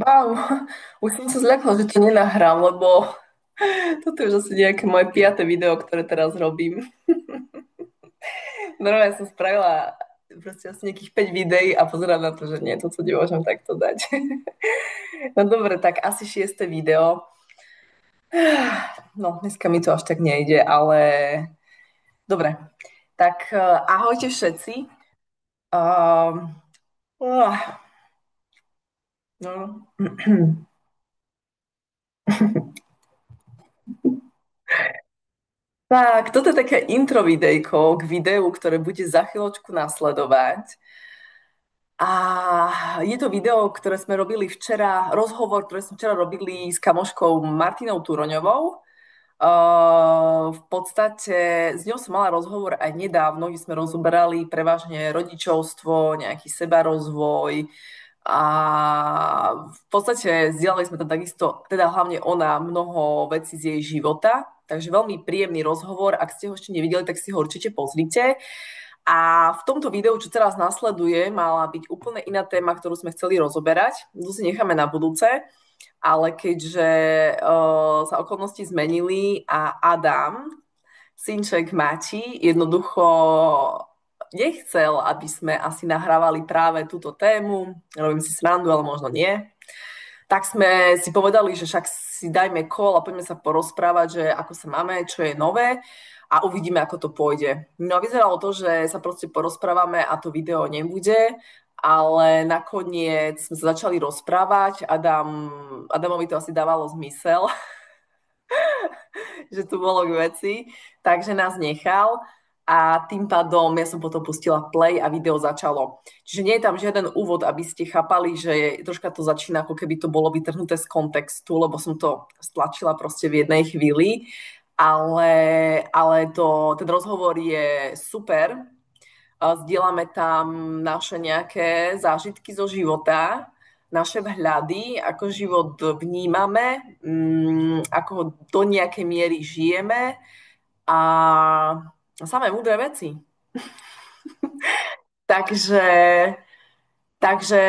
Wow, už som sa zľakla, že to nenahrám, lebo toto je už asi nejaké moje piate video, ktoré teraz robím. Normálne som spravila proste asi nejakých 5 videí a pozerám na to, že nie, toto nemôžem takto dať. No dobre, tak asi šieste video. No, dneska mi to až tak nejde, ale dobre. Tak ahojte všetci. Um, no. Tak, toto je také intro videjko k videu, ktoré bude za chvíľočku nasledovať. A je to video, ktoré sme robili včera, rozhovor, ktoré sme včera robili s kamoškou Martinou Turoňovou. V podstate s ňou som mala rozhovor aj nedávno, kde sme rozoberali prevažne rodičovstvo, nejaký sebarozvoj a v podstate zdieľali sme tam takisto, teda hlavne ona, mnoho vecí z jej života. Takže veľmi príjemný rozhovor. Ak ste ho ešte nevideli, tak si ho určite pozrite. A v tomto videu, čo teraz nasleduje, mala byť úplne iná téma, ktorú sme chceli rozoberať. To si necháme na budúce, ale keďže sa okolnosti zmenili a Adam, synček Mati, jednoducho nechcel, aby sme asi nahrávali práve túto tému. Robím si srandu, ale možno nie. Tak sme si povedali, že však si dajme call a poďme sa porozprávať, že ako sa máme, čo je nové a uvidíme, ako to pôjde. No a vyzeralo to, že sa proste porozprávame a to video nebude, ale nakoniec sme sa začali rozprávať. Adamovi to asi dávalo zmysel, že tu bolo k veci, takže nás nechal a tým pádom ja som potom pustila play a video začalo. Čiže nie je tam žiaden úvod, aby ste chápali, že troška to začína, ako keby to bolo vytrhnuté z kontextu, lebo som to stlačila proste v jednej chvíli, ale ten rozhovor je super. Zdieľame tam naše nejaké zážitky zo života, naše vhľady, ako život vnímame, ako ho do nejakej miery žijeme a samé múdre veci. Takže, takže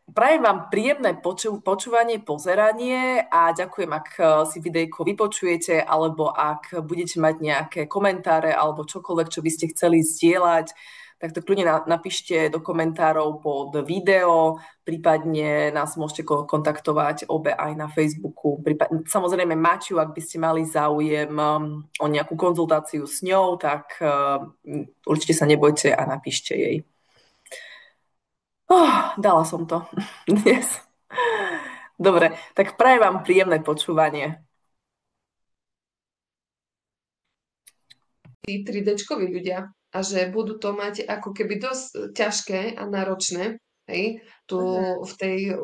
prajem vám príjemné počúvanie, pozeranie a ďakujem, ak si videjko vypočujete alebo ak budete mať nejaké komentáre alebo čokoľvek, čo by ste chceli zdieľať, tak to kľudne napíšte do komentárov pod video, prípadne nás môžete kontaktovať obe aj na Facebooku. Samozrejme Maťu, ak by ste mali záujem o nejakú konzultáciu s ňou, tak určite sa nebojte a napíšte jej. Dala som to dnes. Dobre, tak prajem vám príjemné počúvanie. Tí 3D-čkoví ľudia a že budú to mať ako keby dosť ťažké a náročné, hej, tu v tej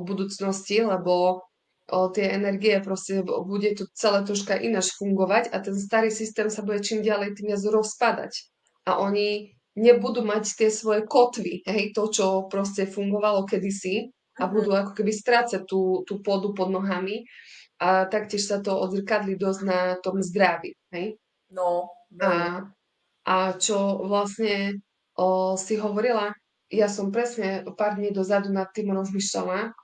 budúcnosti, lebo tie energie proste bude to celé troška ináč fungovať a ten starý systém sa bude čím ďalej tým viac rozpadať. A oni nebudú mať tie svoje kotvy, hej, to, čo proste fungovalo kedysi a budú ako keby strácať tú pôdu pod nohami a taktiež sa to odzrkadlí dosť na tom zdraví, hej. No, veľmi. A, a čo vlastne si hovorila, ja som presne pár dní dozadu nad tým rozmýšľala,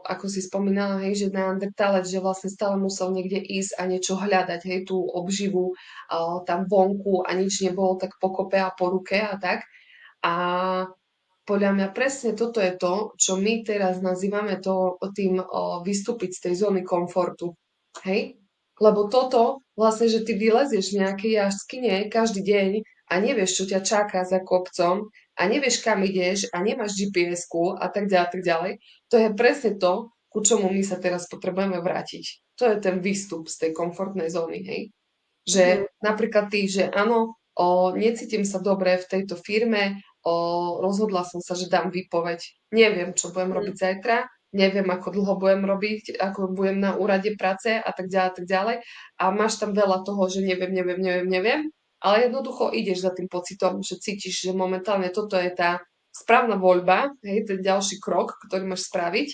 ako si spomínala, hej, že neandertálec, že vlastne stále musel niekde ísť a niečo hľadať, hej, tú obživu tam vonku a nič nebolo tak pokope a po ruke a tak. A podľa mňa presne toto je to, čo my teraz nazývame to tým vystúpiť z tej zóny komfortu. Hej? Lebo toto, vlastne, že ty vylezieš v nejakej jaskine každý deň a nevieš, čo ťa čaká za kopcom a nevieš, kam ideš a nemáš GPS-ku a tak ďalej, to je presne to, ku čomu my sa teraz potrebujeme vrátiť. To je ten výstup z tej komfortnej zóny, hej? Že napríklad ty, že áno, necítim sa dobre v tejto firme, rozhodla som sa, že dám výpoveď. Neviem, čo budem robiť zajtra, neviem, ako dlho budem robiť, ako budem na úrade práce a tak ďalej, tak ďalej. A máš tam veľa toho, že neviem, ale jednoducho ideš za tým pocitom, že cítiš, že momentálne toto je tá správna voľba, hej, ten ďalší krok, ktorý máš spraviť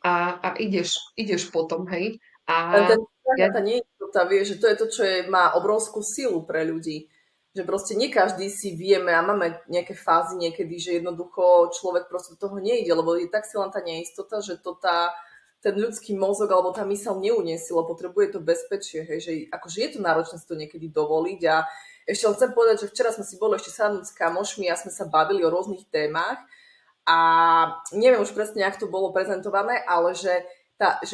a ideš potom, hej. Len A ten strach ja a tá neistota, vie, že to je to, čo má obrovskú silu pre ľudí. Že proste nie každý si vieme a máme nejaké fázy niekedy, že jednoducho človek proste do toho nejde, lebo je tak silná tá neistota, že ten ľudský mozog alebo tá myseľ neuniesie, lebo potrebuje to bezpečie, hej, že akože je to náročné si to niekedy dovoliť a ešte len chcem povedať, že včera sme si boli ešte sadnúť s kamošmi a sme sa bavili o rôznych témach a neviem už presne, jak to bolo prezentované, ale že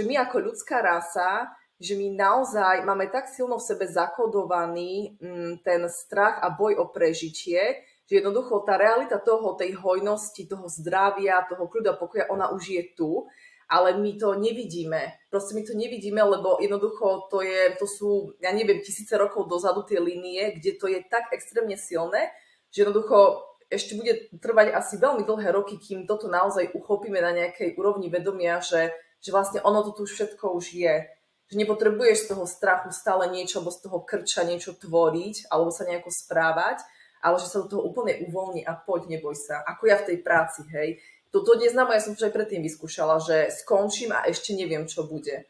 my ako ľudská rasa, že my naozaj máme tak silno v sebe zakodovaný ten strach a boj o prežitie, že jednoducho tá realita toho, tej hojnosti, toho zdravia, toho kľudu a pokoja, ona už je tu, ale my to nevidíme. Proste my to nevidíme, lebo jednoducho to sú, ja neviem, tisíce rokov dozadu tie línie, kde to je tak extrémne silné, že jednoducho ešte bude trvať asi veľmi dlhé roky, kým toto naozaj uchopíme na nejakej úrovni vedomia, že vlastne ono to tu už všetko už je. Že nepotrebuješ z toho strachu stále niečo, alebo z toho krča niečo tvoriť, alebo sa nejako správať, ale že sa do toho úplne uvoľní a poď, neboj sa. Ako ja v tej práci, hej. Toto neznámo, ja som už aj predtým vyskúšala, že skončím a ešte neviem, čo bude.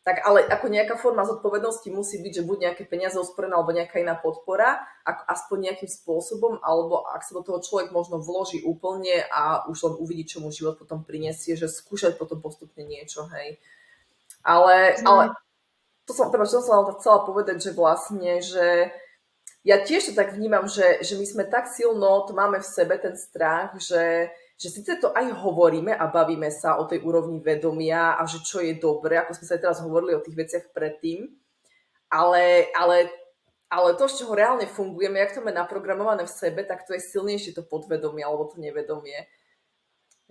Tak ale ako nejaká forma zodpovednosti musí byť, že buď nejaké peniaze usporené alebo nejaká iná podpora, aspoň nejakým spôsobom, alebo ak sa do toho človek možno vloží úplne a už len uvidí, čo mu život potom prinesie, že skúšať potom postupne niečo, hej. Ale čo som vám chcela povedať, že vlastne, že ja tiež to tak vnímam, že my sme tak silno, to máme v sebe ten strach, že síce to aj hovoríme a bavíme sa o tej úrovni vedomia a že čo je dobre, ako sme sa aj teraz hovorili o tých veciach predtým, ale, ale, ale to, z čoho reálne fungujeme, jak to máme naprogramované v sebe, tak to je silnejšie to podvedomie alebo to nevedomie.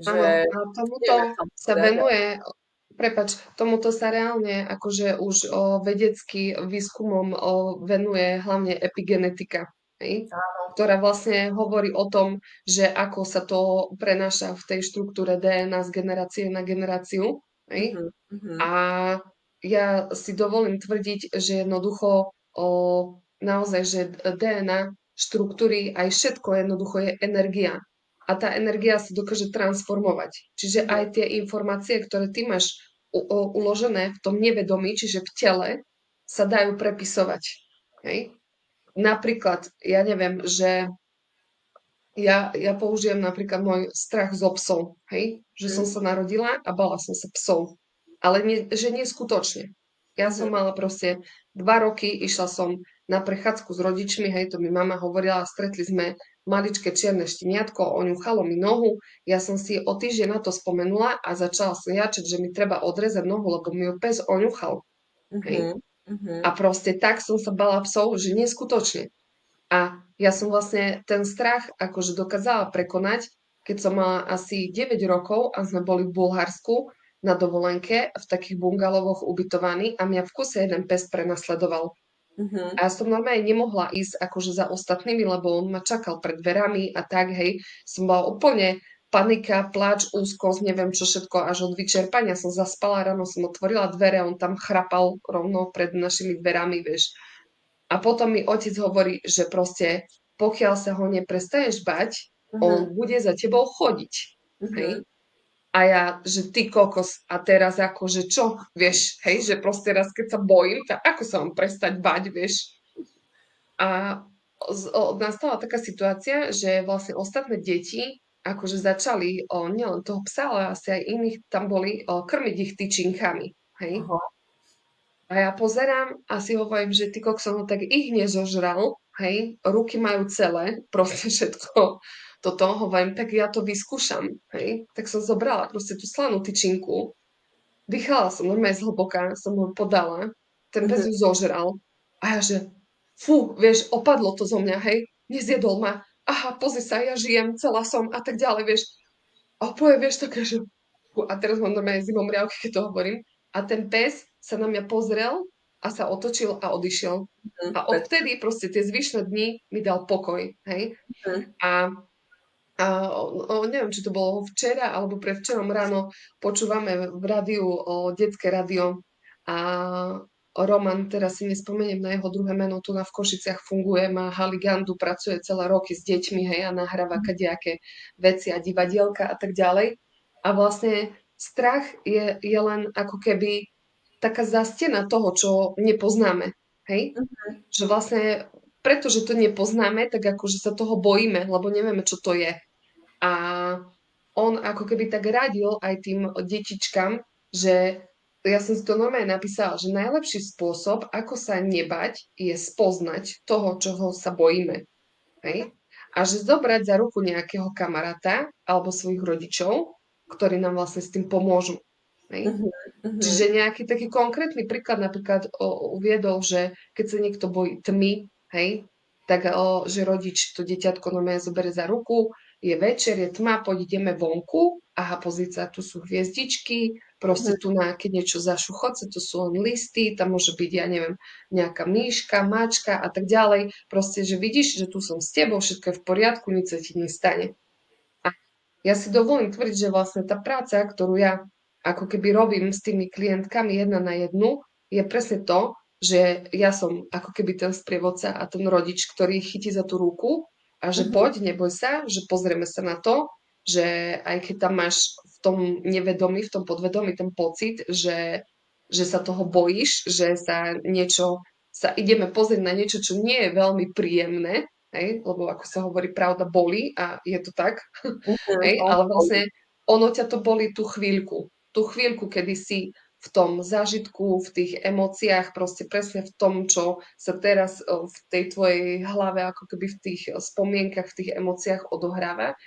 Áno, Že a tomuto neviem, jak tam sa povedať. venuje, tomuto sa reálne akože už vedecky výskumom venuje hlavne epigenetika, hej? Ktorá vlastne hovorí o tom, že ako sa to prenáša v tej štruktúre DNA z generácie na generáciu, hej? Mhm, mhm, A ja si dovolím tvrdiť, že jednoducho naozaj, že DNA, štruktúry, aj všetko jednoducho je energia. A tá energia sa dokáže transformovať. Čiže mhm, aj tie informácie, ktoré ty máš uložené v tom nevedomí, čiže v tele, sa dajú prepisovať. Hej? Napríklad, ja neviem, že ja použijem napríklad môj strach zo psov, hej? Že som mhm, sa narodila a bala som sa psov. Ale nie, že nie skutočne. Ja mhm, som mala proste 2 roky, išla som na prechádzku s rodičmi, hej, to mi mama hovorila, stretli sme maličké čierne šteniatko, oňuchalo mi nohu, ja som si o týždeň na to spomenula a začala som jačať, že mi treba odrezať nohu, lebo mi ju pes oňuchal, hej. mhm, A mhm, proste tak som sa bala psov, že neskutočne. A ja som vlastne ten strach akože dokázala prekonať, keď som mala asi 9 rokov a sme boli v Bulharsku na dovolenke v takých bungalovoch ubytovaní a mňa v kuse jeden pes prenasledoval. mhm, A ja som normálne nemohla ísť akože za ostatnými, lebo on ma čakal pred dverami a tak, hej. Som bola úplne panika, pláč, úzkosť, neviem čo všetko, až od vyčerpania som zaspala, ráno som otvorila dvere, on tam chrapal rovno pred našimi dverami, vieš. A potom mi otec hovorí, že proste pokiaľ sa ho neprestaneš bať, mhm, on bude za tebou chodiť. mhm. Hej? A ja, že ty kokos, a teraz akože čo, vieš, hej, že proste raz keď sa bojím, tak ako sa mám prestať bať, vieš. A nastala taká situácia, že vlastne ostatné deti akože začali nielen toho psa, ale asi aj iných tam boli krmiť ich tyčinkami, hej. Aha. A ja pozerám a si hovorím, že ty kokso, no tak ich nezožral, hej, ruky majú celé, proste všetko toto, hovorím, tak ja to vyskúšam, hej. Tak som zobrala proste tú slanú tyčinku, dýchala som normálne zhlboka, som ho podala, ten pes Mhm, ju zožral a ja že, fú, vieš, opadlo to zo mňa, hej, nezjedol ma, aha, pozri sa, ja žijem, celá som a tak ďalej, vieš. A opoje, vieš, také, že a teraz mám normálne zimom riavky, keď to hovorím. A ten pes sa na mňa pozrel a sa otočil a odišiel. mhm, A odvtedy proste tie zvyšné dni mi dal pokoj, hej. mhm, A, neviem, či to bolo včera alebo predvčerom ráno, počúvame v rádiu detské rádio a Roman, teraz si nespomeniem na jeho druhé meno, tu v Košiciach funguje, má Haligandu, pracuje celé roky s deťmi, hej, a nahráva kadejaké veci a divadielka a tak ďalej. A vlastne strach je len ako keby taká zastena toho, čo nepoznáme, hej? mhm. Že vlastne pretože to nepoznáme, tak akože sa toho bojíme, lebo nevieme, čo to je. A on ako keby tak radil aj tým detičkám, že ja som si to normálne napísala, že najlepší spôsob, ako sa nebať, je spoznať toho, čoho sa bojíme. Hej? A že zobrať za ruku nejakého kamaráta alebo svojich rodičov, ktorí nám vlastne s tým pomôžu. Hej? Mhm, mhm, Čiže nejaký taký konkrétny príklad napríklad uviedol, že keď sa niekto bojí tmy, hej, tak že rodič to dieťatko normálne zoberie za ruku, je večer, je tma, poď ideme vonku, aha, pozrieť sa, tu sú hviezdičky, proste tu na, keď niečo zašuchoce, to sú len listy, tam môže byť, ja neviem, nejaká myška, mačka a tak ďalej. Proste, že vidíš, že tu som s tebou, všetko je v poriadku, nič sa ti nestane. A ja si dovolím tvrdiť, že vlastne tá práca, ktorú ja ako keby robím s tými klientkami jedna na jednu, je presne to, že ja som ako keby ten sprievodca a ten rodič, ktorý chytí za tú ruku a že mhm, poď, neboj sa, že pozrieme sa na to, že aj keď tam máš v tom nevedomí, v tom podvedomí ten pocit, že sa toho bojíš, že sa ideme pozrieť na niečo, čo nie je veľmi príjemné, hej, lebo ako sa hovorí, pravda bolí a je to tak, mhm, hej, ale vlastne ono ťa to boli tú chvíľku, kedy si v tom zážitku, v tých emóciách, proste presne v tom, čo sa teraz v tej tvojej hlave, ako keby v tých spomienkach, v tých emóciách odohráva.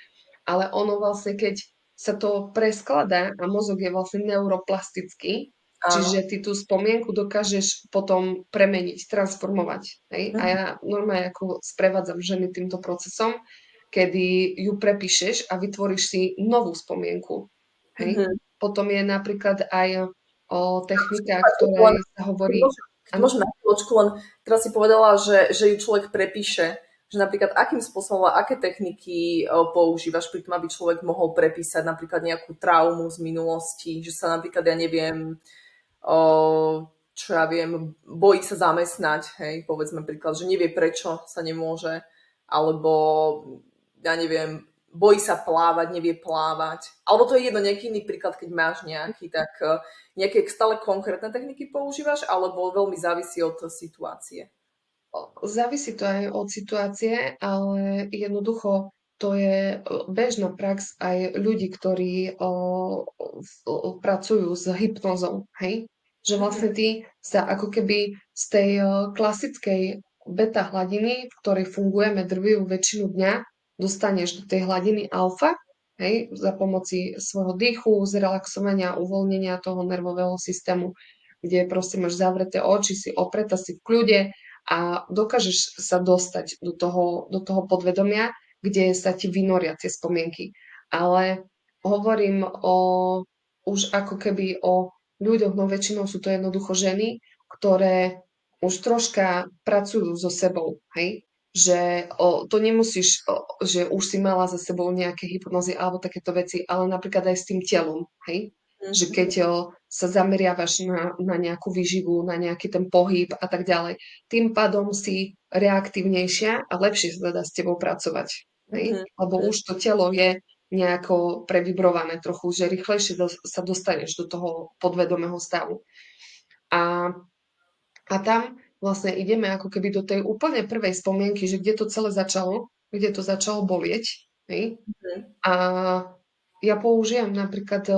Ale ono vlastne, keď sa to preskladá a mozog je vlastne neuroplastický, áno. čiže ty tú spomienku dokážeš potom premeniť, transformovať. Hej? A Mhm, ja normálne ako sprevádzam ženy týmto procesom, kedy ju prepíšeš a vytvoríš si novú spomienku. Hej? mhm. Potom je napríklad aj technika, Len, ktorej sa hovorí... keď môžem na chvíľočku, len teraz si povedala, že ju človek prepíše, že napríklad akým spôsobom, aké techniky používaš pri tom, aby človek mohol prepísať napríklad nejakú traumu z minulosti, že sa napríklad, ja neviem, o, čo ja viem, bojí sa zamestnať, hej, povedzme príklad, že nevie prečo sa nemôže, alebo ja neviem, bojí sa plávať, nevie plávať. Alebo to je jedno, nejaký iný príklad, keď máš nejaký, tak nejaké stále konkrétne techniky používaš, alebo veľmi závisí od situácie? Závisí to aj od situácie, ale jednoducho to je bežná prax aj ľudí, ktorí pracujú s hypnozou, hej? Že vlastne ty sa ako keby z tej klasickej beta hladiny, v ktorej fungujeme drvivú väčšinu dňa, dostaneš do tej hladiny alfa, hej? Za pomoci svojho dýchu, zrelaxovania, uvoľnenia toho nervového systému, kde proste máš zavreté oči, si opretá, si v kľude, a dokážeš sa dostať do toho podvedomia, kde sa ti vynoria tie spomienky. Ale hovorím už ako keby o ľuďoch, no väčšinou sú to jednoducho ženy, ktoré už troška pracujú so sebou, hej? Že to nemusíš, že už si mala za sebou nejaké hypnozy alebo takéto veci, ale napríklad aj s tým telom, hej? Že keď Mhm. sa zameriavaš na nejakú výživu, na nejaký ten pohyb a tak ďalej, tým pádom si reaktívnejšia a lepšie sa dá s tebou pracovať. Hej? Mhm. Lebo už to telo je nejako previbrované trochu, že rýchlejšie sa dostaneš do toho podvedomého stavu. A, a tam vlastne ideme ako keby do tej úplne prvej spomienky, že kde to celé začalo, kde to začalo bolieť. Hej? Mhm. A ja použijem napríklad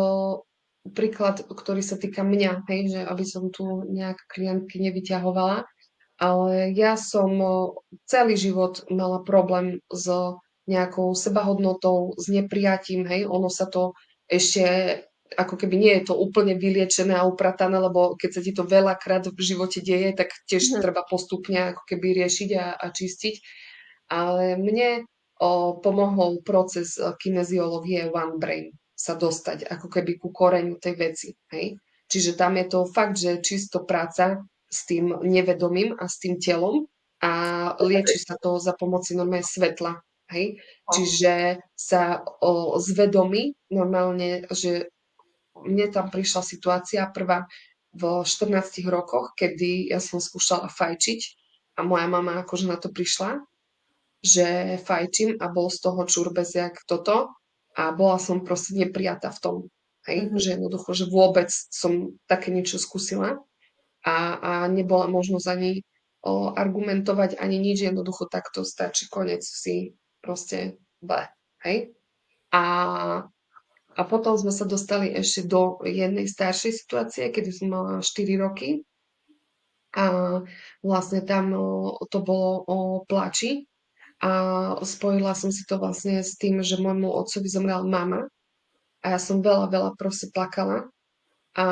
príklad, ktorý sa týka mňa, hej, že aby som tu nejak klientky nevyťahovala, ale ja som celý život mala problém s nejakou sebahodnotou, s neprijatím, hej, ono sa to ešte ako keby nie je to úplne vyliečené a upratané, lebo keď sa ti to veľakrát v živote deje, tak tiež Mhm. treba postupne ako keby riešiť a čistiť. Ale mne pomohol proces kineziológie One Brain sa dostať ako keby ku koreňu tej veci. Hej? Čiže tam je to fakt, že čisto práca s tým nevedomým a s tým telom a lieči sa to za pomoci normálne svetla. Hej? Čiže sa zvedomí normálne, že mne tam prišla situácia prvá v 14 rokoch, kedy ja som skúšala fajčiť a moja mama akože na to prišla, že fajčím a bol z toho čurbes jak toto a bola som proste neprijatá v tom. Hej? Mhm. Že jednoducho, že vôbec som také niečo skúsila a nebola možnosť ani argumentovať ani nič, jednoducho takto stačí, konec si proste hej. A, a potom sme sa dostali ešte do jednej staršej situácie, kedy som mala 4 roky a vlastne tam to bolo o plači a spojila som si to vlastne s tým, že môjmu otcovi zomrela mama a ja som veľa, veľa proste plakala a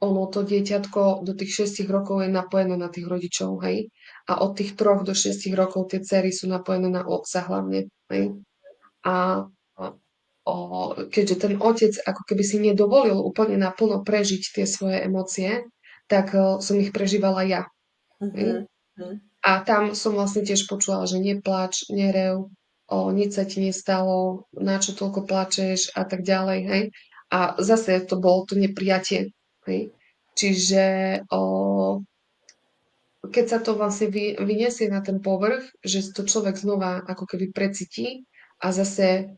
ono, to dieťatko do tých 6 rokov je napojené na tých rodičov, hej. A od tých 3 do 6 rokov tie dcery sú napojené na otca hlavne, hej. A keďže ten otec ako keby si nedovolil úplne naplno prežiť tie svoje emócie, tak som ich prežívala ja. Hej. A tam som vlastne tiež počula, že neplač, nerev, nič sa ti nestalo, na čo toľko plačeš a tak ďalej, hej. A zase to bolo to neprijatie, hej. Čiže keď sa to vlastne vyniesie na ten povrch, že to človek znova ako keby precíti a zase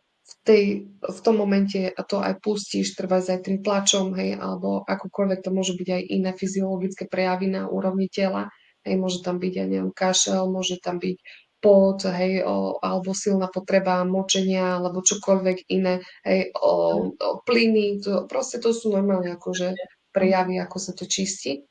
v tom momente to aj pustíš, treba aj tým plačom, hej, alebo akokoľvek to môže byť aj iné fyziologické prejavy na úrovni tela, hej, môže tam byť, ja neviem, kašel, môže tam byť pot, hej, alebo silná potreba močenia, alebo čokoľvek iné, hej, plyny, proste to sú normálne akože prejavy, ako sa to čistí.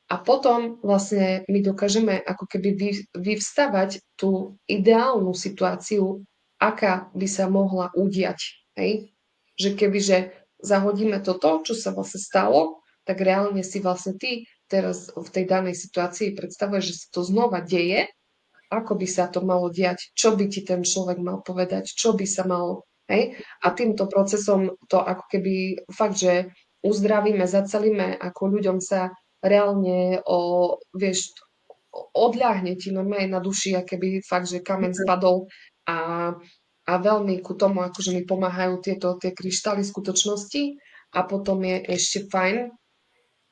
A potom vlastne my dokážeme ako keby vyvstavať tú ideálnu situáciu, aká by sa mohla udiať. Hej? Že kebyže zahodíme toto, čo sa vlastne stalo, tak reálne si vlastne ty teraz v tej danej situácii predstavuješ, že sa to znova deje, ako by sa to malo diať, čo by ti ten človek mal povedať, čo by sa malo. Hej? A týmto procesom to ako keby fakt, že uzdravíme, zacelíme, ako ľuďom sa reálne vieš, odľahne ti normálne na duši, a keby fakt, že kameň spadol a veľmi ku tomu, akože mi pomáhajú tie kryštály skutočnosti a potom je ešte fajn,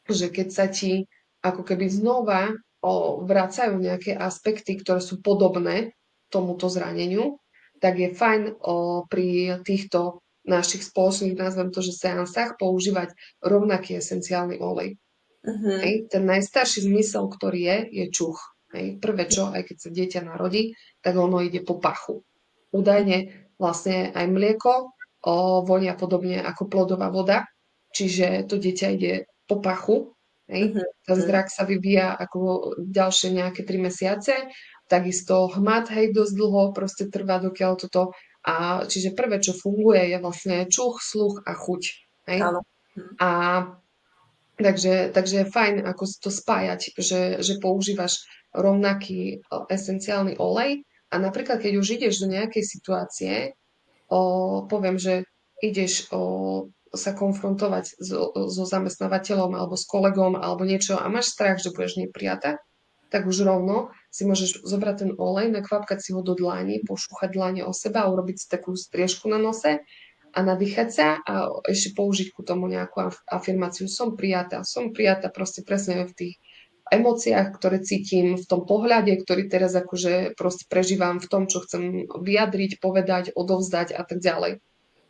že keď sa ti ako keby znova vracajú nejaké aspekty, ktoré sú podobné tomuto zraneniu, tak je fajn pri týchto našich spoločných, nazvem to, že seansách, používať rovnaký esenciálny olej. Hej, ten najstarší zmysel, ktorý je čuch. Hej, prvé čo, aj keď sa dieťa narodí, tak ono ide po pachu. Údajne vlastne aj mlieko vonia podobne ako plodová voda, čiže to dieťa ide po pachu. Hej. Ten zrak sa vyvíja ako ďalšie nejaké 3 mesiace, takisto hmat, hej, dosť dlho proste trvá, dokiaľ toto. A čiže prvé, čo funguje, je vlastne čuch, sluch a chuť. Hej. Áno. A Takže je fajn ako to spájať, že používaš rovnaký esenciálny olej a napríklad, keď už ideš do nejakej situácie, poviem, že ideš sa konfrontovať so zamestnávateľom alebo s kolegom alebo niečo a máš strach, že budeš neprijatá, tak už rovno si môžeš zobrať ten olej, nakvapkať si ho do dlani, pošúchať dlane o seba a urobiť si takú striežku na nose a nadýchať sa a ešte použiť ku tomu nejakú afirmáciu. Som prijatá proste presne v tých emóciách, ktoré cítim, v tom pohľade, ktorý teraz akože proste prežívam v tom, čo chcem vyjadriť, povedať, odovzdať a tak ďalej.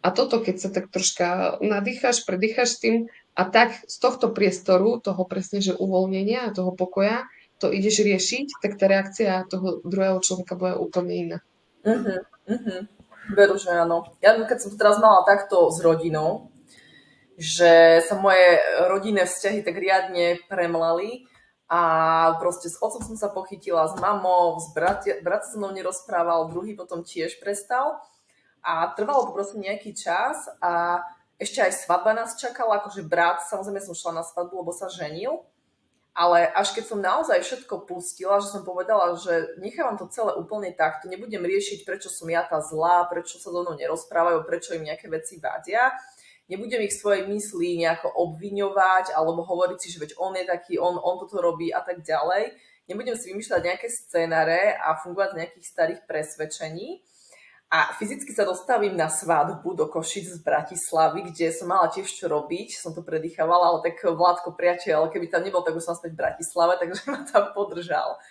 A toto, keď sa tak troška nadýcháš, predýcháš tým a tak z tohto priestoru, toho presne, že uvoľnenia a toho pokoja, to ideš riešiť, tak tá reakcia toho druhého človeka bude úplne iná. Veru, že áno. Ja keď som to teraz mala takto s rodinou, že sa moje rodinné vzťahy tak riadne premlali a proste s otcom som sa pochytila, s mamou, brat sa mnou nerozprával, druhý potom tiež prestal a trvalo to proste nejaký čas a ešte aj svadba nás čakala, akože brat, samozrejme som šla na svadbu, lebo sa ženil. Ale až keď som naozaj všetko pustila, že som povedala, že nechávam to celé úplne takto, nebudem riešiť, prečo som ja tá zlá, prečo sa so mnou nerozprávajú, prečo im nejaké veci vadia, nebudem ich svojej mysli nejako obviňovať alebo hovoriť si, že veď on je taký, on toto robí a tak ďalej. Nebudem si vymýšľať nejaké scénáre a fungovať z nejakých starých presvedčení. A fyzicky sa dostavím na svadbu do Košic z Bratislavy, kde som mala tiež čo robiť, som to predýchávala, ale tak Vládko priateľ, keby tam nebol, tak už som späť v Bratislave, takže ma tam podržal.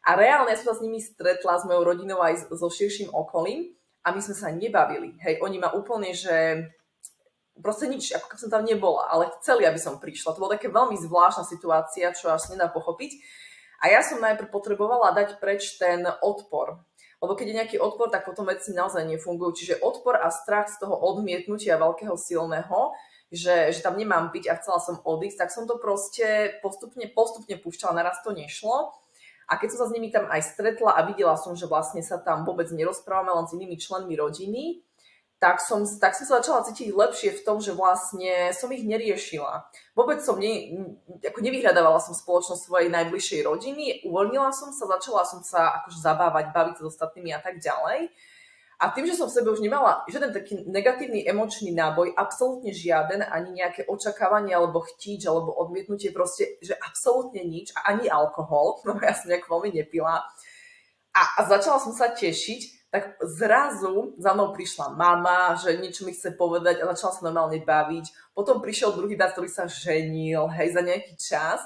A reálne ja som sa s nimi stretla, s mojou rodinou aj so širším okolím a my sme sa nebavili. Hej, oni ma úplne, že proste nič, ako keby som tam nebola, ale chceli, aby som prišla. To bola také veľmi zvláštna situácia, čo až nedá pochopiť. A ja som najprv potrebovala dať preč ten odpor. Lebo keď je nejaký odpor, tak potom veci naozaj nefungujú. Čiže odpor a strach z toho odmietnutia veľkého silného, že tam nemám byť a chcela som odísť, tak som to proste postupne púšťala, naraz to nešlo. A keď som sa s nimi tam aj stretla a videla som, že vlastne sa tam vôbec nerozprávame len s inými členmi rodiny, tak som sa začala cítiť lepšie v tom, že vlastne som ich neriešila. Vôbec som nevyhľadávala som spoločnosť svojej najbližšej rodiny, uvoľnila som sa, začala som sa akože zabávať, baviť sa s ostatnými a tak ďalej. A tým, že som v sebe už nemala žiaden taký negatívny emočný náboj, absolútne žiaden, ani nejaké očakávanie, alebo chtíč, alebo odmietnutie, proste, že absolútne nič, a ani alkohol, no ja som nejak veľmi nepila. A začala som sa tešiť, tak zrazu za mnou prišla mama, že niečo mi chce povedať a začala sa normálne baviť. Potom prišiel druhý brat, ktorý sa ženil, hej, za nejaký čas.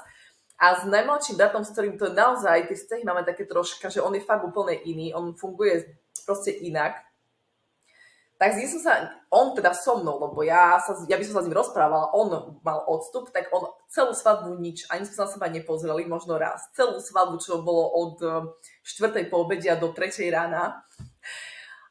A s najmladším bratom, s ktorým to naozaj, tie vzťahy máme také troška, že on je fakt úplne iný, on funguje proste inak. Tak zistila som sa, on teda so mnou, lebo ja by som sa s ním rozprávala, on mal odstup, tak on celú svadbu nič, ani sme sa na seba nepozreli, možno raz. Celú svadbu, čo bolo od 4. po obedia do 3. rána.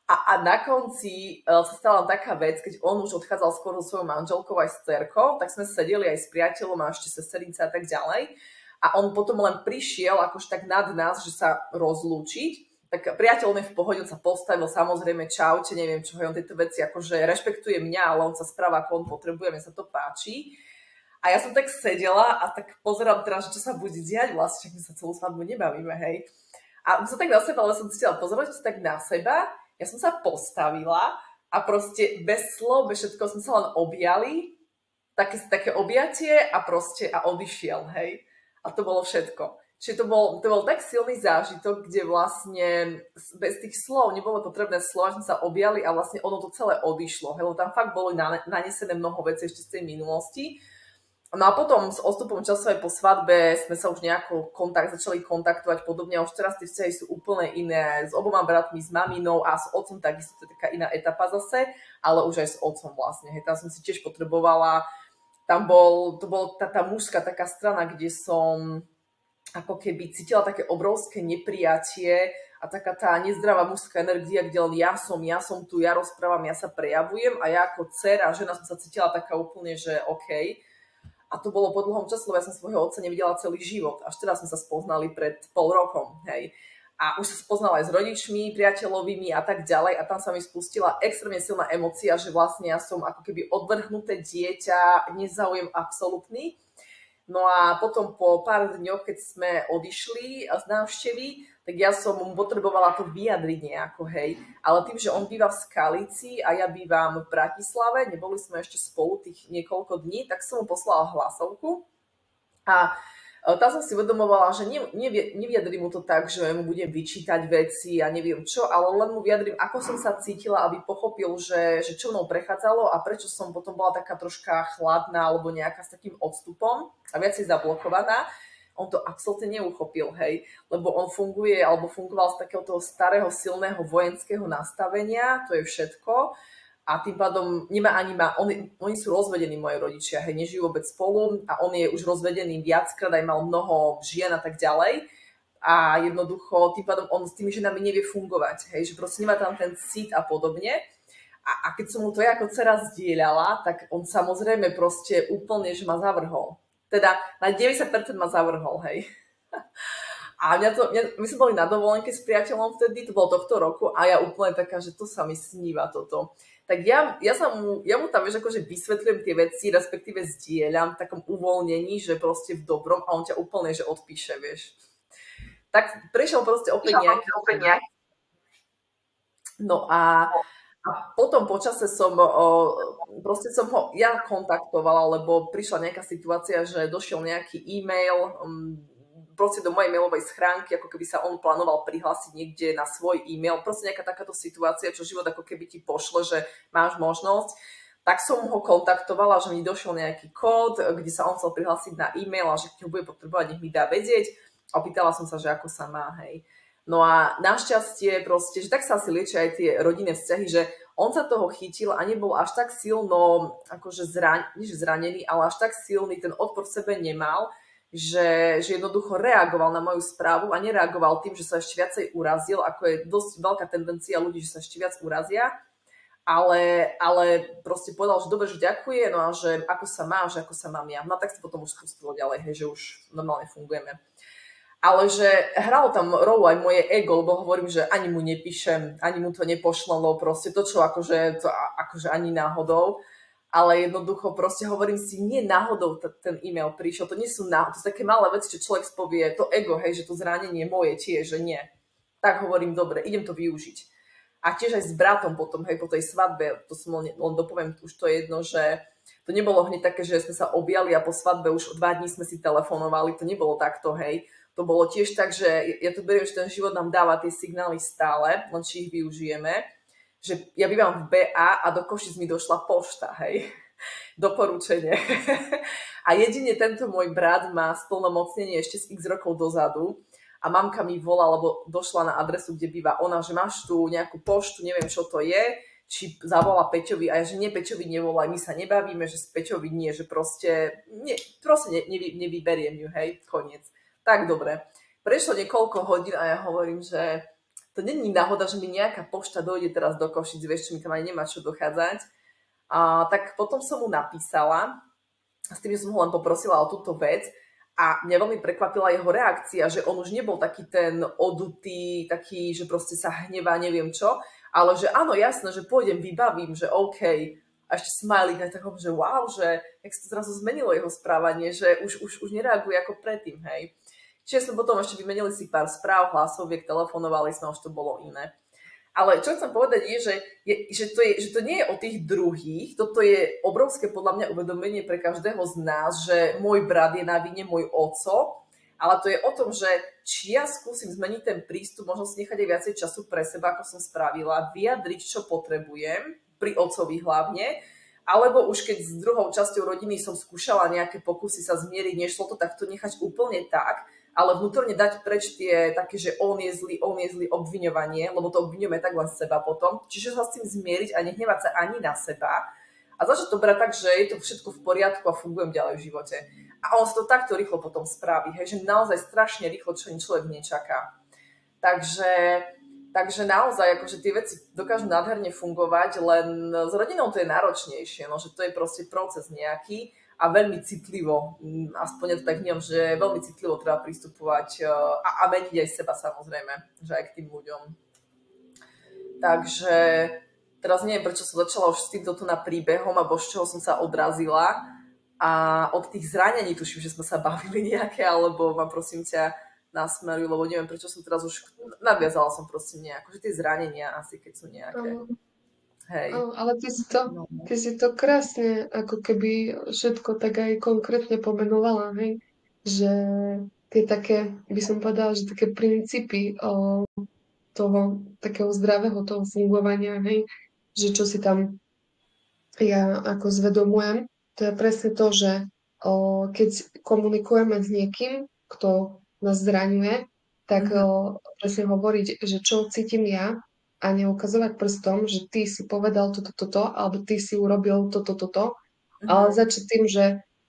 A na konci sa stala taká vec, keď on už odchádzal skôr so svojou manželkou aj s dcerkou, tak sme sedeli aj s priateľom a ešte sesterice a tak ďalej. A on potom len prišiel akož tak nad nás, že sa rozlúčiť. Tak priateľ on je v pohode, on sa postavil, samozrejme čaute, neviem čo, on tieto veci akože rešpektuje mňa, ale on sa správa, ako on potrebuje, mne sa to páči. A ja som tak sedela a tak pozerám teraz, čo sa bude diať, vlastne, my sa celú svadbu nebavíme, hej. A som tak na seba, ale som cítila, pozerovať sa tak na seba, ja som sa postavila a proste bez slov, bez všetko sme sa len objali, také objatie a proste a odišiel, hej. A to bolo všetko. Čiže to bol tak silný zážitok, kde vlastne bez tých slov nebolo potrebné slova, sme sa objali a vlastne ono to celé odišlo. Lebo tam fakt bolo nanesené mnoho vecí ešte z tej minulosti. No a potom s odstupom času aj po svadbe sme sa už nejako začali kontaktovať podobne a už teraz tie vzťahy sú úplne iné. S oboma bratmi, s maminou a s otcom takisto, to je taká iná etapa zase, ale už aj s otcom vlastne. Hej, tam som si tiež potrebovala, to bol tá mužská taká strana, kde som ako keby cítila také obrovské neprijatie a taká tá nezdravá mužská energia, kde len ja som tu, ja rozprávam, ja sa prejavujem a ja ako dcera, žena som sa cítila taká úplne, že OK. A to bolo po dlhom čase, lebo ja som svojho otca nevidela celý život. Až teraz sme sa spoznali pred pol rokom, hej. A už sa spoznala aj s rodičmi, priateľovými a tak ďalej a tam sa mi spustila extrémne silná emócia, že vlastne ja som ako keby odvrhnuté dieťa, nezáujem absolútny. No a potom po pár dňoch, keď sme odišli z návštevy, tak ja som mu potrebovala to vyjadriť nejako, hej. Ale tým, že on býva v Skalici a ja bývam v Bratislave, neboli sme ešte spolu tých niekoľko dní, tak som mu poslala hlasovku. A tam som si uvedomovala, že nevyjadrím mu to tak, že mu budem vyčítať veci a neviem čo, ale len mu vyjadrím, ako som sa cítila, aby pochopil, že čo mnou prechádzalo a prečo som potom bola taká troška chladná alebo nejaká s takým odstupom a viacej zablokovaná. On to absolútne neuchopil, hej, lebo on funguje alebo fungoval z takého toho starého, silného vojenského nastavenia, to je všetko. A tým pádom oni sú rozvedení, moji rodičia, hej, nežijú vôbec spolu a on je už rozvedený viackrát, aj mal mnoho žien a tak ďalej. A jednoducho, tým pádom on s tými ženami nevie fungovať, hej, že proste nemá tam ten cít a podobne. A keď som mu to ja ako dcera zdieľala, tak on samozrejme proste úplne, že ma zavrhol. Teda na 90% ma zavrhol, hej. A my sme boli na dovolenke s priateľom vtedy, to bolo tohto roku a ja úplne taká, že to sa mi sníva toto. Tak ja mu tam, vieš, akože vysvetľujem tie veci, respektíve zdieľam v takom uvoľnení, že proste v dobrom a on ťa úplne, že odpíše, vieš. Tak prešiel proste opäť nejaký. No a potom počase som ho ja kontaktovala, lebo prišla nejaká situácia, že došiel nejaký e-mail, proste do mojej mailovej schránky, ako keby sa on plánoval prihlásiť niekde na svoj e-mail. Proste nejaká takáto situácia, čo život ako keby ti pošle, že máš možnosť. Tak som ho kontaktovala, že mi došiel nejaký kód, kde sa on chcel prihlásiť na e-mail a že keď ho bude potrebovať, nech mi dá vedieť. A pýtala som sa, že ako sa má, hej. No a našťastie proste, že tak sa asi liečia aj tie rodinné vzťahy, že on sa toho chytil a nebol až tak silno akože zranený, ale až tak silný ten odpor v sebe nemal, že jednoducho reagoval na moju správu a nereagoval tým, že sa ešte viacej urazil, ako je dosť veľká tendencia ľudí, že sa ešte viac urazia, ale proste povedal, že dobre, že ďakuje, no a že ako sa má, že ako sa mám ja. No tak sa potom už spustilo ďalej, hej, že už normálne fungujeme. Ale že hralo tam rolu aj moje ego, lebo hovorím, že ani mu nepíšem, ani mu to nepošlem, lebo proste to, čo akože ani náhodou, ale jednoducho proste hovorím si, nie náhodou ten e-mail prišiel, to nie sú to sú také malé veci, čo človek spovie, to ego, hej, že to zranenie moje tiež, že nie. Tak hovorím, dobre, idem to využiť. A tiež aj s bratom potom, hej, po tej svadbe, to som len dopoviem, už to je jedno, že to nebolo hneď také, že sme sa objali a po svadbe už 2 dní sme si telefonovali, to nebolo takto, hej. To bolo tiež tak, že ja tu beriem, že ten život nám dáva tie signály stále, len či ich využijeme. Že ja bývam v BA a do Košic mi došla pošta, hej. Doporučenie. A jedine tento môj brat má splnomocnenie ešte z x rokov dozadu a mamka mi volá, lebo došla na adresu, kde býva ona, že máš tu nejakú poštu, neviem, čo to je, či zavolá Peťovi a ja, že nie, Peťovi nevolaj, my sa nebavíme, že s Peťovi nie, že proste nevyberiem ju, hej, koniec. Tak dobre. Prešlo niekoľko hodín a ja hovorím, že to není náhoda, že mi nejaká pošta dojde teraz do Košic, vieš, čo mi tam aj nemá čo dochádzať. A tak potom som mu napísala, s tým, že som ho len poprosila o túto vec a mňa veľmi prekvapila jeho reakcia, že on už nebol taký ten odutý, taký, že proste sa hnevá, neviem čo, ale že áno, jasné, že pôjdem, vybavím, že OK. A ešte smiley, tak hovorím, že wow, že jak sa to zrazu zmenilo jeho správanie, že už nereaguje ako predtým, hej. Čiže sme potom ešte vymenili si pár správ, hlasoviek, telefonovali sme, už to bolo iné. Ale čo chcem povedať je, že to nie je o tých druhých, toto je obrovské podľa mňa uvedomenie pre každého z nás, že môj brat je na vine, môj oco, ale to je o tom, že či ja skúsim zmeniť ten prístup, možno si nechať aj viacej času pre seba, ako som spravila, vyjadriť, čo potrebujem, pri otcovi hlavne, alebo už keď s druhou časťou rodiny som skúšala nejaké pokusy sa zmieriť, nešlo to, tak to nechať úplne tak, ale vnútorne dať preč tie také, že on je zlý, obviňovanie, lebo to obviňujeme tak len seba potom. Čiže sa s tým zmieriť a nehnevať sa ani na seba a začať to brať tak, že je to všetko v poriadku a fungujem ďalej v živote. A on sa to takto rýchlo potom spraví, hej, že naozaj strašne rýchlo, čo človek nečaká. Takže naozaj, akože tie veci dokážu nádherne fungovať, len s rodinou to je náročnejšie, no, že to je proste proces nejaký, a veľmi citlivo, aspoň ja to tak vnímam, že veľmi citlivo treba pristupovať a meniť aj seba samozrejme, že aj k tým ľuďom. Takže teraz neviem, prečo som začala už s týmto na príbehom, alebo z čoho som sa odrazila a od tých zranení tuším, že sme sa bavili nejaké, alebo ma prosím ťa nasmerujú, lebo neviem, prečo som teraz už nadviazala som proste nejako, že tie zranenia asi, keď sú nejaké. Hej. Ale ty si to krásne, ako keby všetko tak aj konkrétne pomenovala, hej? Že tie také, by som povedala, že také princípy toho takého zdravého toho fungovania, hej? Že čo si tam ja ako zvedomujem, to je presne to, že keď komunikujeme s niekým, kto nás zraňuje, tak presne hovoriť, že čo cítim ja, a neukazovať prstom, že ty si povedal toto, alebo ty si urobil toto, ale začať tým,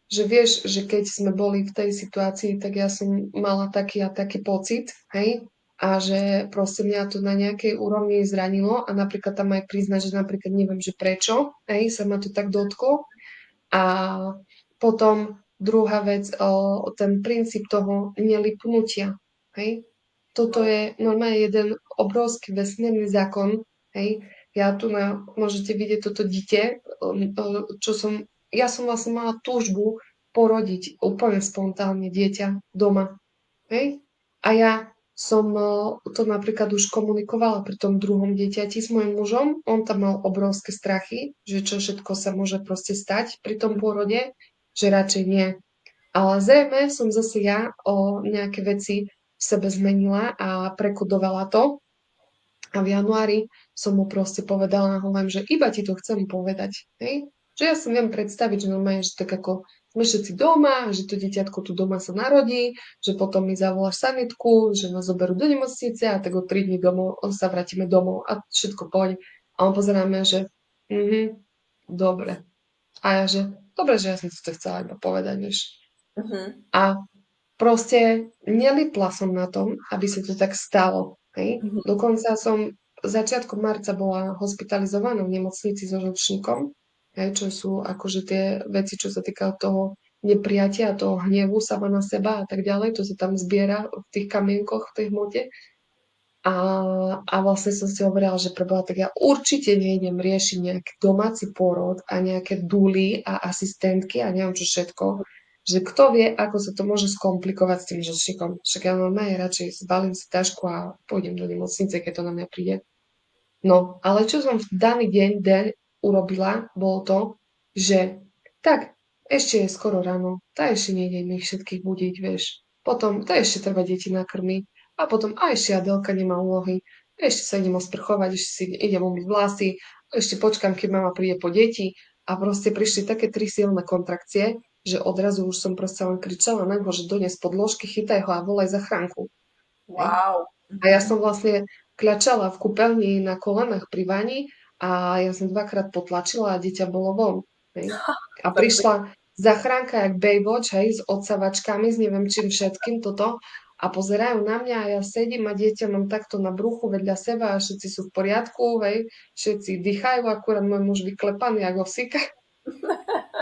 že vieš, že keď sme boli v tej situácii, tak ja som mala taký a taký pocit, hej, a že proste mňa to na nejakej úrovni zranilo a napríklad tam aj priznať, že napríklad neviem, že prečo, hej, sa ma to tak dotklo. A potom druhá vec, ten princíp toho nelipnutia, hej. Toto je normálne jeden obrovský vesmírny zákon, hej. Ja tu môžete vidieť toto dieťa, ja som vlastne mala túžbu porodiť úplne spontánne dieťa doma, hej. A ja som to napríklad už komunikovala pri tom druhom dieťati s mojim mužom, on tam mal obrovské strachy, že čo všetko sa môže proste stať pri tom pôrode, že radšej nie. Ale zrejme som zase ja o nejaké veci v sebe zmenila a prekodovala to. A v januári som mu proste povedala, hovorím, že iba ti to chcem povedať. Hej? Že ja si viem predstaviť, že normálne, že tak ako sme všetci doma, že to dieťatko tu doma sa narodí, že potom mi zavoláš sanitku, že nás zoberú do nemocnice a tak o 3 dní domov, sa vrátime domov a všetko pôjde. A on pozerá na mňa, že dobre. A ja, že dobre, že ja som to chcela iba povedať, vieš. Mhm. A proste nelipla som na tom, aby sa to tak stalo. Hej. Mhm. Dokonca som začiatkom marca bola hospitalizovaná v nemocnici so žlčníkom, hej, čo sú akože tie veci, čo sa týka toho nepriatia, toho hnevu sama na seba a tak ďalej, to sa tam zbiera v tých kamienkoch, v tej hmote. A, a vlastne som si hovorila, že preboha, tak ja určite nejdem riešiť nejaký domáci pôrod a nejaké dúly a asistentky a neviem čo všetko. Že kto vie, ako sa to môže skomplikovať s tým žlčníkom. Však ja normálne radšej zbalím si tašku a pôjdem do nemocnice, keď to na mňa príde. No, ale čo som v daný deň urobila, bolo to, že tak, ešte je skoro ráno, tá ešte nejdem ich všetkých budiť, vieš. Potom, tá ešte treba deti nakrmiť. A potom, a ešte Adelka nemá úlohy. Ešte sa idem osprchovať, ešte si idem umyť vlasy, ešte počkám, keď mama príde po deti. A proste prišli také 3 silné kontrakcie, že odrazu už som proste len kričala na neho, že dones podložky, chytaj ho a volaj zachránku. Hej. Wow. A ja Mhm. som vlastne kľačala v kúpeľni na kolenách pri vani a ja som dvakrát potlačila a dieťa bolo von. Hej. A Perfekt. prišla zachránka jak Baywatch, hej, s odsavačkami, s neviem čím všetkým toto a pozerajú na mňa a ja sedím a dieťa mám takto na bruchu vedľa seba a všetci sú v poriadku, hej, všetci dýchajú, akurát môj muž vyklepaný ako vsíka.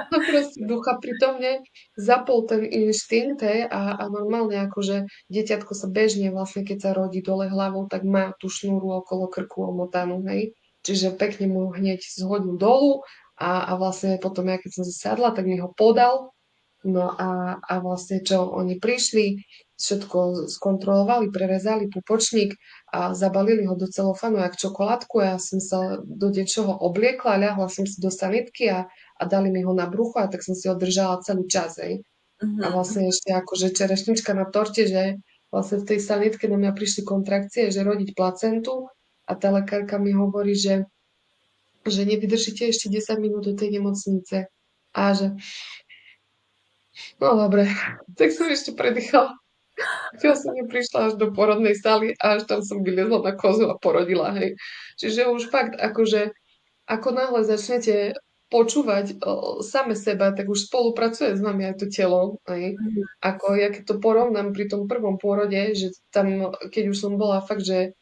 No proste ducha pritomne zapol ten inštinkt, hej, a normálne akože dieťatko sa bežne vlastne, keď sa rodí dole hlavou, tak má tú šnúru okolo krku omotanú, hej. Čiže pekne mu hneď zhodil dolu a vlastne potom ja keď som sa sadla, tak mi ho podal. No a vlastne čo, oni prišli, všetko skontrolovali, prerezali pupočník a zabalili ho do celofanu jak čokoládku. Ja som sa do niečoho obliekla, ľahla som si do sanitky a dali mi ho na brucho a tak som si ho držala celý čas, hej. A Mhm. vlastne ešte akože čerešnička na torte, že vlastne v tej sanitke na mňa prišli kontrakcie, že rodiť placentu a tá lekárka mi hovorí, že nevydržíte ešte 10 minút do tej nemocnice. A že, no dobre, tak som ešte predýchala. Ja som neprišla až do porodnej sály a až tam som vylezla na kozu a porodila, hej. Čiže už fakt, akože, ako náhle začnete počúvať same seba, tak už spolupracuje s vami aj to telo, hej. Ako ja keď to porovnám pri tom prvom pôrode, že tam, keď už som bola fakt, že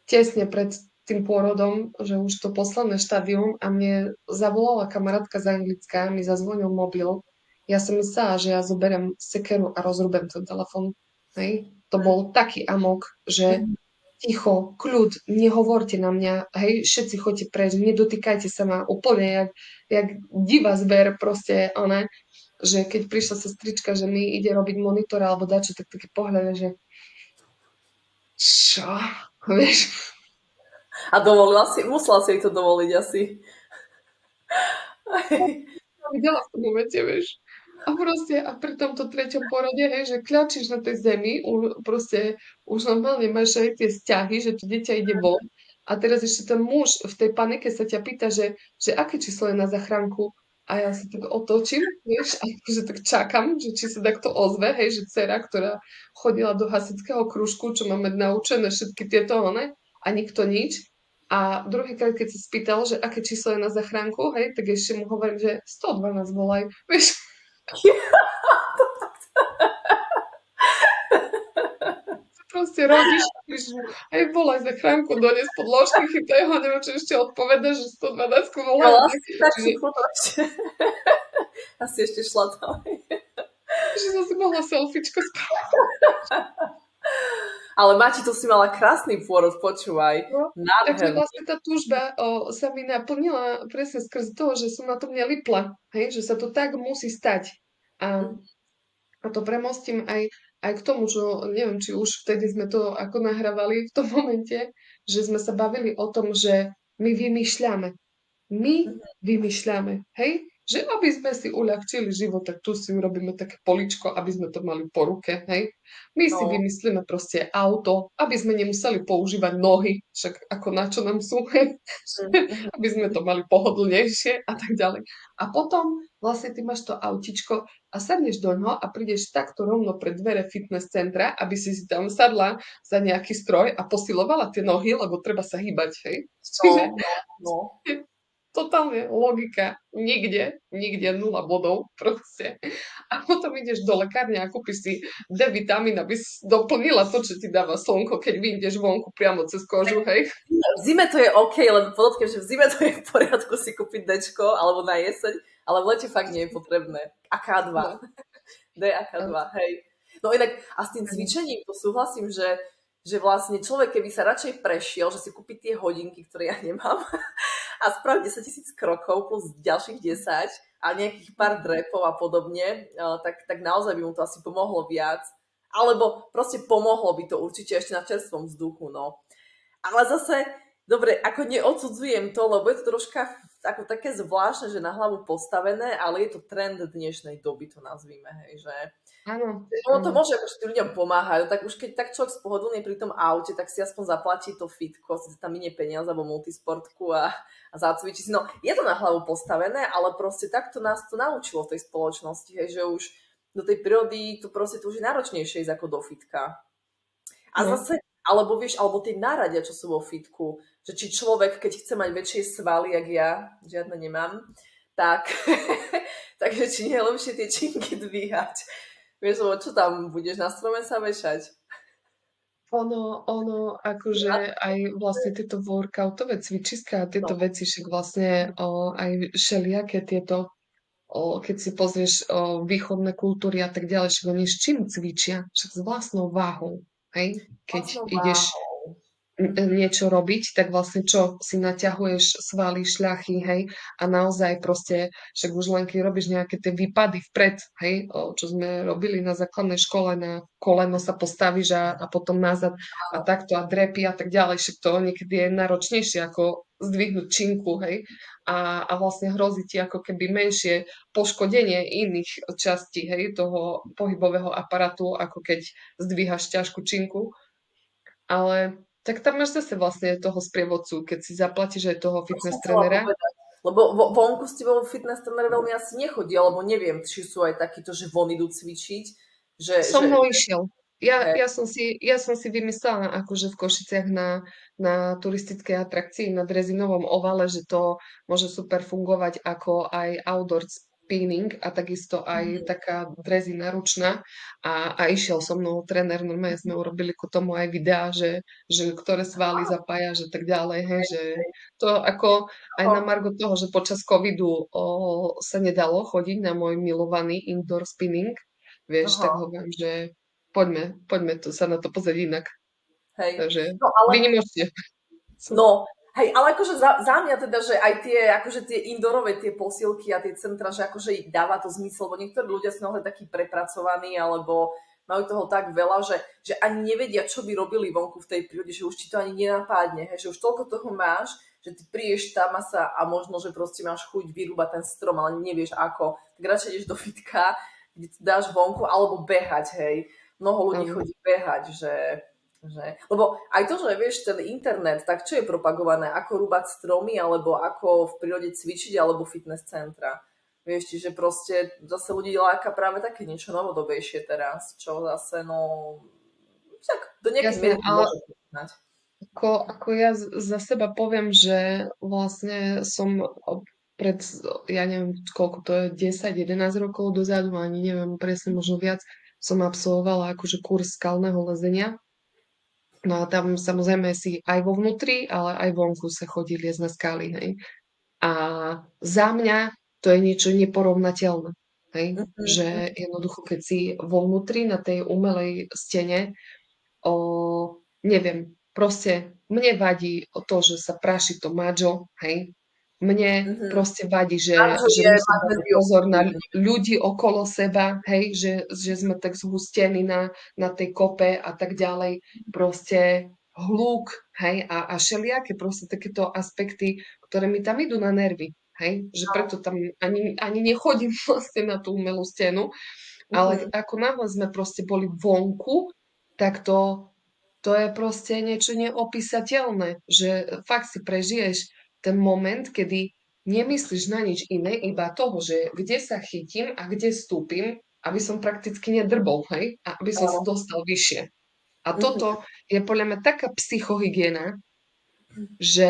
tesne pred tým pôrodom, že už to posledné štádium a mne zavolala kamarátka z Anglicka, mi zazvonil mobil. Ja som myslela, že ja zoberiem sekeru a rozrubem ten telefon. Hej. To bol taký amok, že Mhm. ticho, kľud, nehovorte na mňa, hej, všetci choďte preč, nedotýkajte sa ma úplne jak divá zber proste, one, že keď prišla sestrička, že mi ide robiť monitor alebo dačo, tak také pohľad, že čo? Vieš, A dovolila si, musela si jej to dovoliť asi. som videla v tom momente, vieš. A proste, a pri tomto treťom porode, hej, že kľačíš na tej zemi, proste už normálne máš aj tie vzťahy, že to dieťa ide von. A teraz ešte ten muž v tej panike sa ťa pýta, že aké číslo je na zachránku. A ja sa tak otočím, vieš, a že tak čakám, že či sa takto ozve, hej, že dcera, ktorá chodila do hasičského kružku, čo máme naučené všetky tieto one, a nikto nič. A druhýkrát, keď sa spýtal, že aké číslo je na zachránku, hej, tak ešte mu hovorím, že 112 volaj. Vieš, proste rodíš, vieš, mu, hej, volaj zachránku, dones podložky, chytaj ho, neviem, čo ešte odpoveda, že 112 volaj. Jo, A tak, asi tak si že, furt ešte. Asi ešte šla tam. že som si mohla selfiečko spraviť. Ale Mati, to si mala krásny pôrod, počúvaj. No. Takže Nádherný. vlastne tá túžba sa mi naplnila presne skrz toho, že som na tom nelipla, hej, že sa to tak musí stať. A Mhm. A to premostím aj k tomu, čo neviem, či už vtedy sme to ako nahrávali v tom momente, že sme sa bavili o tom, že my vymýšľame. My vymýšľame, hej? že aby sme si uľahčili život, tak tu si urobíme také poličko, aby sme to mali po ruke, hej. My si No, vymyslíme proste auto, aby sme nemuseli používať nohy, však ako na čo nám sú, hej, aby sme to mali pohodlnejšie a tak ďalej. A potom vlastne ty máš to autičko a sadneš do ňoho a prídeš takto rovno pred dvere fitness centra, aby si tam sadla za nejaký stroj a posilovala tie nohy, lebo treba sa hýbať, hej. Čiže no, no, no. totálne logika, nikde nula bodov proste. A potom ideš do lekárne a kúpiš si D vitamín, aby si doplnila to, čo ti dáva slnko, keď vyjdeš vonku priamo cez kožu, hej. V zime to je OK, len podotknem, že v zime to je v poriadku si kúpiť Dčko alebo na jeseň, ale v lete fakt nie je potrebné. A K2. No, D a K2, hej. No inak, a s tým cvičením to súhlasím, že vlastne človek, keby sa radšej prešiel, že si kúpi tie hodinky, ktoré ja nemám, a spraví 10 000 krokov plus ďalších 10 a nejakých pár drepov a podobne, tak naozaj by mu to asi pomohlo viac. Alebo proste pomohlo by to určite ešte na čerstvom vzduchu, no. Ale zase, dobre, ako neodsudzujem to, lebo je to troška ako také zvláštne, že na hlavu postavené, ale je to trend dnešnej doby, to nazvíme, hej, že áno, ono to áno. môže akože tým ľuďom pomáhať, no tak už keď tak človek spohodlný pri tom aute, tak si aspoň zaplatí to fitko, si tam minie peniaze alebo multisportku a zacvičí si. No, je to na hlavu postavené, ale proste takto nás to naučilo v tej spoločnosti, hej, že už do tej prírody to proste to už je náročnejšie ísť ako do fitka. A No. zase, alebo vieš, alebo tie náradia, čo sú vo fitku, že či človek, keď chce mať väčšie svaly, jak ja, žiadne nemám, tak, takže či nie je lepšie tie činky dvíhať. Vieš, lebo čo tam, budeš na strome sa vešať? Ono, akože aj vlastne tieto workoutové cvičiská a No, tieto veci, však vlastne aj všelijaké tieto, keď si pozrieš východné kultúry a tak ďalej, však oni s čím cvičia? Však s vlastnou váhou, hej? Keď vlastnou ideš váhou. niečo robiť, tak vlastne čo si naťahuješ svaly, šľachy, hej, a naozaj proste, však už len keď robíš nejaké tie výpady vpred, hej, čo sme robili na základnej škole, na koleno sa postavíš a potom nazad a takto a drepy a tak ďalej, však to niekedy je náročnejšie ako zdvihnúť činku, hej, a vlastne hrozí ti ako keby menšie poškodenie iných častí, hej, toho pohybového aparátu, ako keď zdvíhaš ťažkú činku. Ale tak tam máš zase vlastne toho sprievodcu, keď si zaplatíš aj toho To som fitness chcela trénera. povedať. Lebo vonku s tebou fitness tréner veľmi asi nechodí, alebo neviem, či sú aj takíto, že von idú cvičiť, So že mnou išiel. Ja, hej, ja som si vymyslela akože v Košiciach na turistickej atrakcii na Drezinovom ovale, že to môže super fungovať ako aj outdoor spinning a takisto aj taká drezina ručná. A išiel so mnou tréner, normálne sme urobili ku tomu aj videá, že ktoré svaly zapájaš a tak ďalej, hej, že to ako aj na no, margo toho, že počas covidu sa nedalo chodiť na môj milovaný indoor spinning, vieš, tak aha, hovorím, že poďme to, sa na to pozrieť inak. hej. Takže No ale výnimočne. Som, no, hej, ale akože za mňa teda, že aj tie, akože tie indoorové, tie posilky a tie centra, že akože ich dáva to zmysel, lebo niektorí ľudia sú naozaj takí prepracovaní, alebo majú toho tak veľa, že ani nevedia, čo by robili vonku v tej prírode, že už ti to ani nenapádne, hej, že už toľko toho máš, že ty prídeš tam a možno, že proste máš chuť vyrúbať ten strom, ale nevieš ako, tak radšej ideš do fitka, kde to dáš vonku, alebo behať, hej. Mnoho ľudí áno. chodí behať, že? Lebo aj to, že vieš, ten internet, tak čo je propagované? Ako rúbať stromy, alebo ako v prírode cvičiť, alebo fitness centra. Vieš, čiže proste zase ľudí láka práve také niečo novodobejšie teraz, čo zase, no, však do nejakej Jasné, miery to ale môže poznať. ako ja za seba poviem, že vlastne som pred, ja neviem, koľko to je, 10-11 rokov dozadu, ani neviem presne, možno viac, som absolvovala akože kurz skalného lezenia. No a tam samozrejme si aj vo vnútri, ale aj vonku sa chodí liesť na skaly, hej. A za mňa to je niečo neporovnateľné. Hej? Že Mhm. jednoducho, keď si vo vnútri na tej umelej stene, neviem, proste mne vadí to, že sa praší to maďo, hej? Mne Mhm. proste vadí, Manžel že je musím dávať magnezio. pozor na ľudí okolo seba, hej? Že sme tak zhustení na tej kope a tak ďalej. Proste hluk, hej? A všelijaké proste takéto aspekty, ktoré mi tam idú na nervy. hej, že preto tam ani nechodím vlastne na tú umelú stenu, ale Mhm. ako náhle sme proste boli vonku, tak to je proste niečo neopísateľné, že fakt si prežiješ ten moment, kedy nemyslíš na nič iné, iba toho, že kde sa chytím a kde stúpim, aby som prakticky nedrbol, hej, a aby som sa Áno. dostal vyššie. A Mhm. toto je podľa mňa taká psychohygiena, že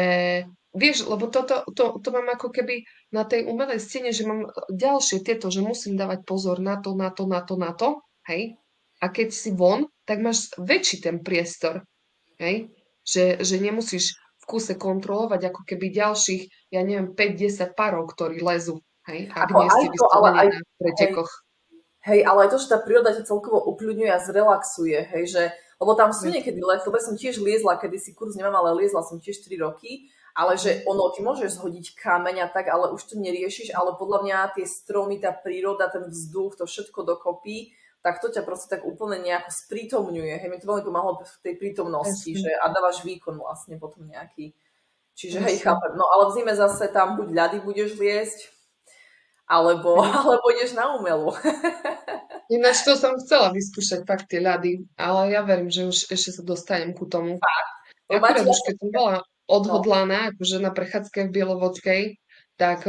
vieš, lebo to mám ako keby na tej umelej stene, že mám ďalšie tieto, že musím dávať pozor na to, na to, na to, na to, hej. A keď si von, tak máš väčší ten priestor, hej. Že nemusíš v kuse kontrolovať ako keby ďalších, ja neviem, 5-10 párov, ktorí lezú, hej, ak Ako nie aj ste to, ale vyslovene aj, na hej, pretekoch. hej, ale aj to, že tá príroda ťa celkovo ukľudňuje a zrelaxuje, hej, že, lebo tam sú Veď, niekedy let, lebo ja som tiež liezla, kedysi kurz nemám, ale liezla som tiež 3 roky, ale že ono, ty môžeš zhodiť kameň a tak, ale už to neriešiš, ale podľa mňa tie stromy, tá príroda, ten vzduch, to všetko dokopy, tak to ťa proste tak úplne nejako sprítomňuje. Hej, mi to veľmi pomáhalo v tej prítomnosti, presne, že a dávaš výkon vlastne potom nejaký. Čiže hej, presne, chápem. No ale v zime zase tam buď ľady budeš liesť, alebo, hej. alebo ideš na umelú. Ináč to som chcela vyskúšať fakt tie ľady, ale ja verím, že už ešte sa dostanem ku tomu. No máte Akurát už keď som bola no. odhodlaná, akože na prechádzke v Bielovodskej, tak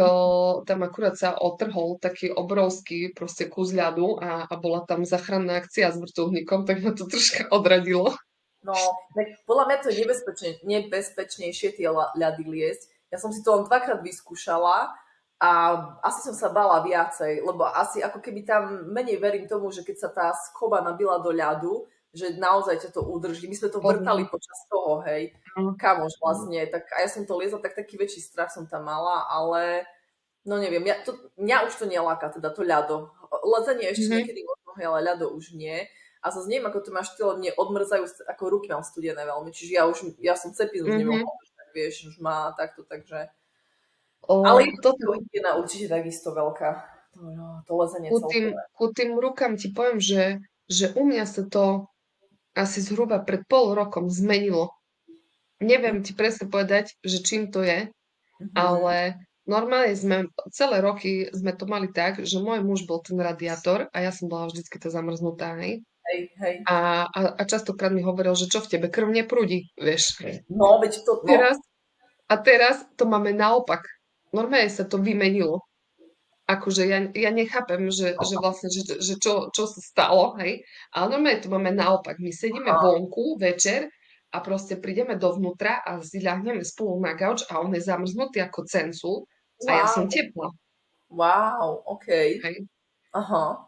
tam akurát sa otrhol taký obrovský proste kus ľadu a bola tam záchranná akcia s vrtuľníkom, tak ma to troška odradilo. No, tak podľa mňa to je nebezpečnejšie tie ľady liesť. Ja som si to len dvakrát vyskúšala a asi som sa bála viacej, lebo asi ako keby tam menej verím tomu, že keď sa tá skoba nabila do ľadu, že naozaj ťa to udrží. My sme to vrtali Podľa. počas toho, hej, No. kamož vlastne, tak a ja som to liezla, tak taký väčší strach som tam mala, ale no neviem, mňa už to neláka, teda to ľado. Lezenie ešte Mhm, niekedy možno, hej, ale ľado už nie. A zase neviem, ako to máš ty, ale mne odmrzajú, ako ruky mám studené veľmi, čiže ja som cepinu už nemohla mhm. držať, vieš, už má takto, takže... O, Ale je toto to hygiena určite takisto veľká, to lezenie celkové. ku tým rukám ti poviem, že u mňa sa to asi zhruba pred pol rokom zmenilo. Neviem ti presne povedať, že čím to je, Mhm. ale normálne celé roky sme to mali tak, že môj muž bol ten radiátor a ja som bola vždycky tá zamrznutá, hej. Hej, hej. A častokrát mi hovoril, že čo v tebe, krv neprúdi, vieš. No, veď to, no. Teraz, teraz to máme naopak. Normálne sa to vymenilo. Akože ja nechápem, že vlastne, že čo sa stalo, hej. Ale normálne to máme naopak. My sedíme Aha. vonku večer a proste prídeme dovnútra a zľahneme spolu na gauč a on je zamrznutý ako cencul a ja som Wow, teplá, wow, OK. hej. Aha.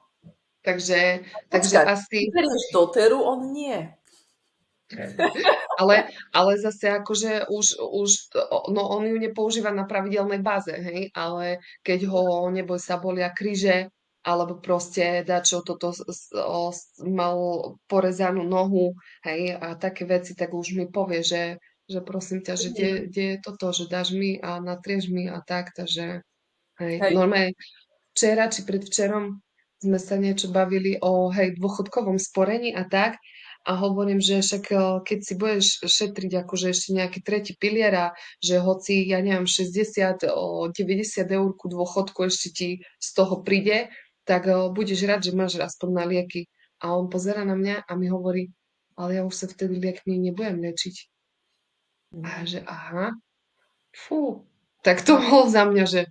Takže Počkaj, ty asi, berieš doteru, on nie. ale zase akože už, no on ju nepoužíva na pravidelnej báze, hej, ale keď ho, neboj sa, bolia kríže, alebo proste dačo toto mal porezanú nohu, hej, a také veci, tak už mi povie, že prosím ťa, že Mhm. kde je toto, že dáš mi a natrieš mi a tak, takže hej, Hej. normálne včera či predvčerom sme sa niečo bavili o, hej, dôchodkovom sporení a tak. A hovorím, že však keď si budeš šetriť akože ešte nejaký tretí pilier a že hoci, ja neviem, 60, 90 eur ku dôchodku ešte ti z toho príde, tak budeš rád, že máš aspoň na lieky. A on pozera na mňa a mi hovorí, ale ja už sa vtedy liekmi nebudem liečiť. A ja, Mhm. že aha, fú. Tak to bolo za mňa, že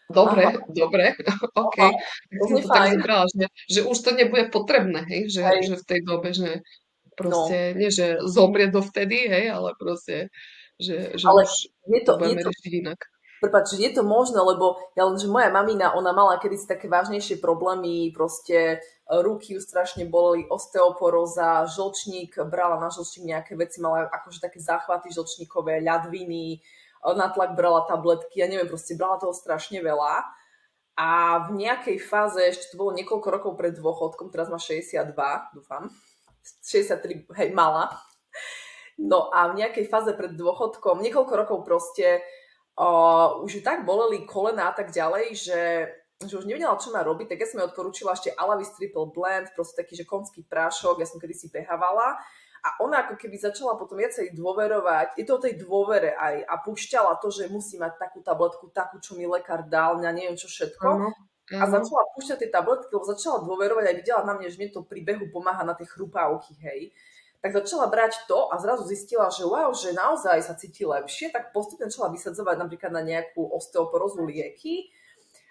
Aha, dobre, dobre, OK. aha. Tak To som znie to tak fajn. zobrala, že už to nebude potrebné, hej, Hej, že v tej dobe, že no. proste, nie že zomrie dovtedy, hej, ale proste, že Ale už je to je budeme to riešiť inak. prepáč, je to možné, lebo ja len, že moja mamina, ona mala kedysi také vážnejšie problémy, proste ruky ju strašne boleli, osteoporóza, žlčník, brala na žlčník nejaké veci, mala akože také záchvaty žlčníkové, ľadviny, na tlak brala tabletky, ja neviem, proste brala toho strašne veľa. A v nejakej fáze, ešte to bolo niekoľko rokov pred dôchodkom, teraz má 62, dúfam, 63, hej, mala. No a v nejakej fáze pred dôchodkom, niekoľko rokov proste, už ju tak boleli kolena a tak ďalej, že už nevedela, čo má robiť, tak ja som jej odporúčila ešte Alavis Triple Blend, proste taký, že konský prášok, ja som kedysi behávala A ona ako keby začala potom viacej dôverovať, je to o tej dôvere aj, a púšťala to, že musí mať takú tabletku, takú, čo mi lekár dal, ja neviem čo všetko. áno, A áno. začala púšťať tie tabletky, lebo začala dôverovať a videla na mne, že mne to pri behu pomáha na tie chrupávky, hej. Tak začala brať to a zrazu zistila, že wow, že naozaj sa cíti lepšie, tak postupne začala vysadzovať napríklad na nejakú osteoporózu lieky.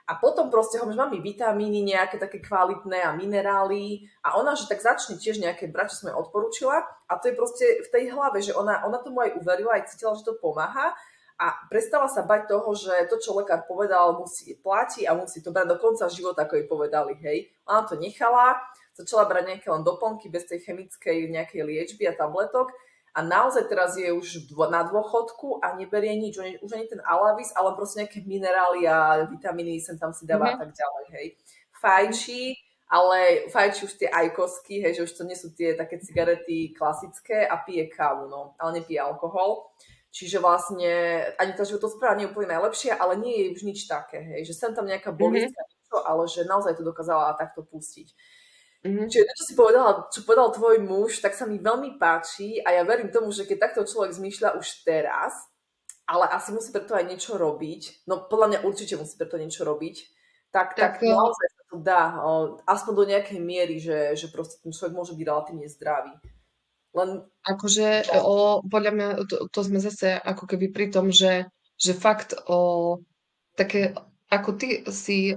A potom proste hovorím, že mám vitamíny nejaké také kvalitné a minerály a ona, že tak začne tiež nejaké brať, čo som jej odporúčila a to je proste v tej hlave, že ona tomu aj uverila, aj cítila, že to pomáha a prestala sa bať toho, že to, čo lekár povedal, musí platiť a musí to brať do konca života, ako jej povedali, hej. Ona to nechala, začala brať nejaké len doplnky bez tej chemickej nejakej liečby a tabletok a naozaj teraz je už na dôchodku a neberie nič, už ani ten Alavis, ale proste nejaké minerály a vitamíny sem tam si dáva a Mhm. tak ďalej, hej. Fajčí, ale fajčí už tie ajkosky, hej, že už to nie sú tie také cigarety klasické a pije kávu, no, ale nepije alkohol. Čiže vlastne ani tá životospráva nie je úplne najlepšia, ale nie je už nič také, hej, že sem tam nejaká Mhm. bolistka, niečo, ale že naozaj to dokázala takto pustiť. Mhm. Čiže to, čo si povedala, čo povedal tvoj muž, tak sa mi veľmi páči a ja verím tomu, že keď takto človek zmýšľa už teraz, ale asi musí preto aj niečo robiť, no podľa mňa určite musí preto niečo robiť, tak Tak naozaj sa to dá, aspoň do nejakej miery, že proste ten človek môže byť relatívne zdravý. Len, akože no, podľa mňa to sme zase ako keby pri tom, že fakt také, ako ty si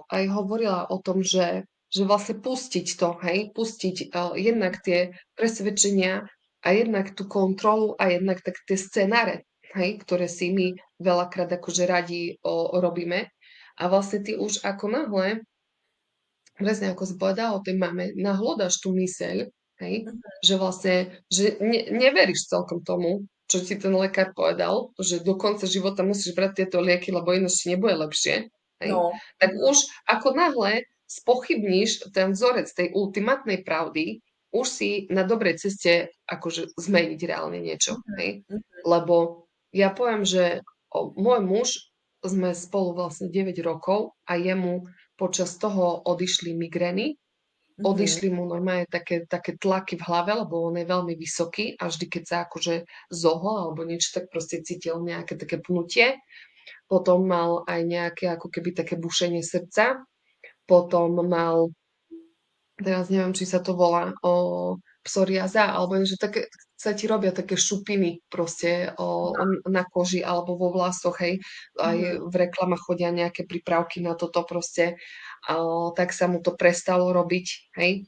aj hovorila o tom, že vlastne pustiť to, hej, pustiť jednak tie presvedčenia a jednak tú kontrolu a jednak tak tie scenáre, hej, ktoré si my veľakrát akože radi robíme. A vlastne ty už ako náhle presne ako si povedala o tej mame, nahlodáš tú myseľ, hej, že vlastne, že neveríš celkom tomu, čo ti ten lekár povedal, že do konca života musíš brať tieto lieky, lebo ináč ti nebude lepšie, hej, no, tak už ako náhle spochybníš ten vzorec tej ultimátnej pravdy, už si na dobrej ceste akože zmeniť reálne niečo, hej. Lebo ja poviem, že môj muž, sme spolu vlastne 9 rokov a jemu počas toho odišli migrény, mhm, odišli mu normálne také tlaky v hlave, lebo on je veľmi vysoký a vždy, keď sa akože zohol alebo niečo, tak proste cítil nejaké také pnutie. Potom mal aj nejaké ako keby také bušenie srdca. Potom mal, teraz neviem, či sa to volá psoriaza, alebo že také, sa ti robia také šupiny proste na koži alebo vo vlasoch, hej. Aj mhm, v reklamách chodia nejaké prípravky na toto proste. Tak sa mu to prestalo robiť, hej.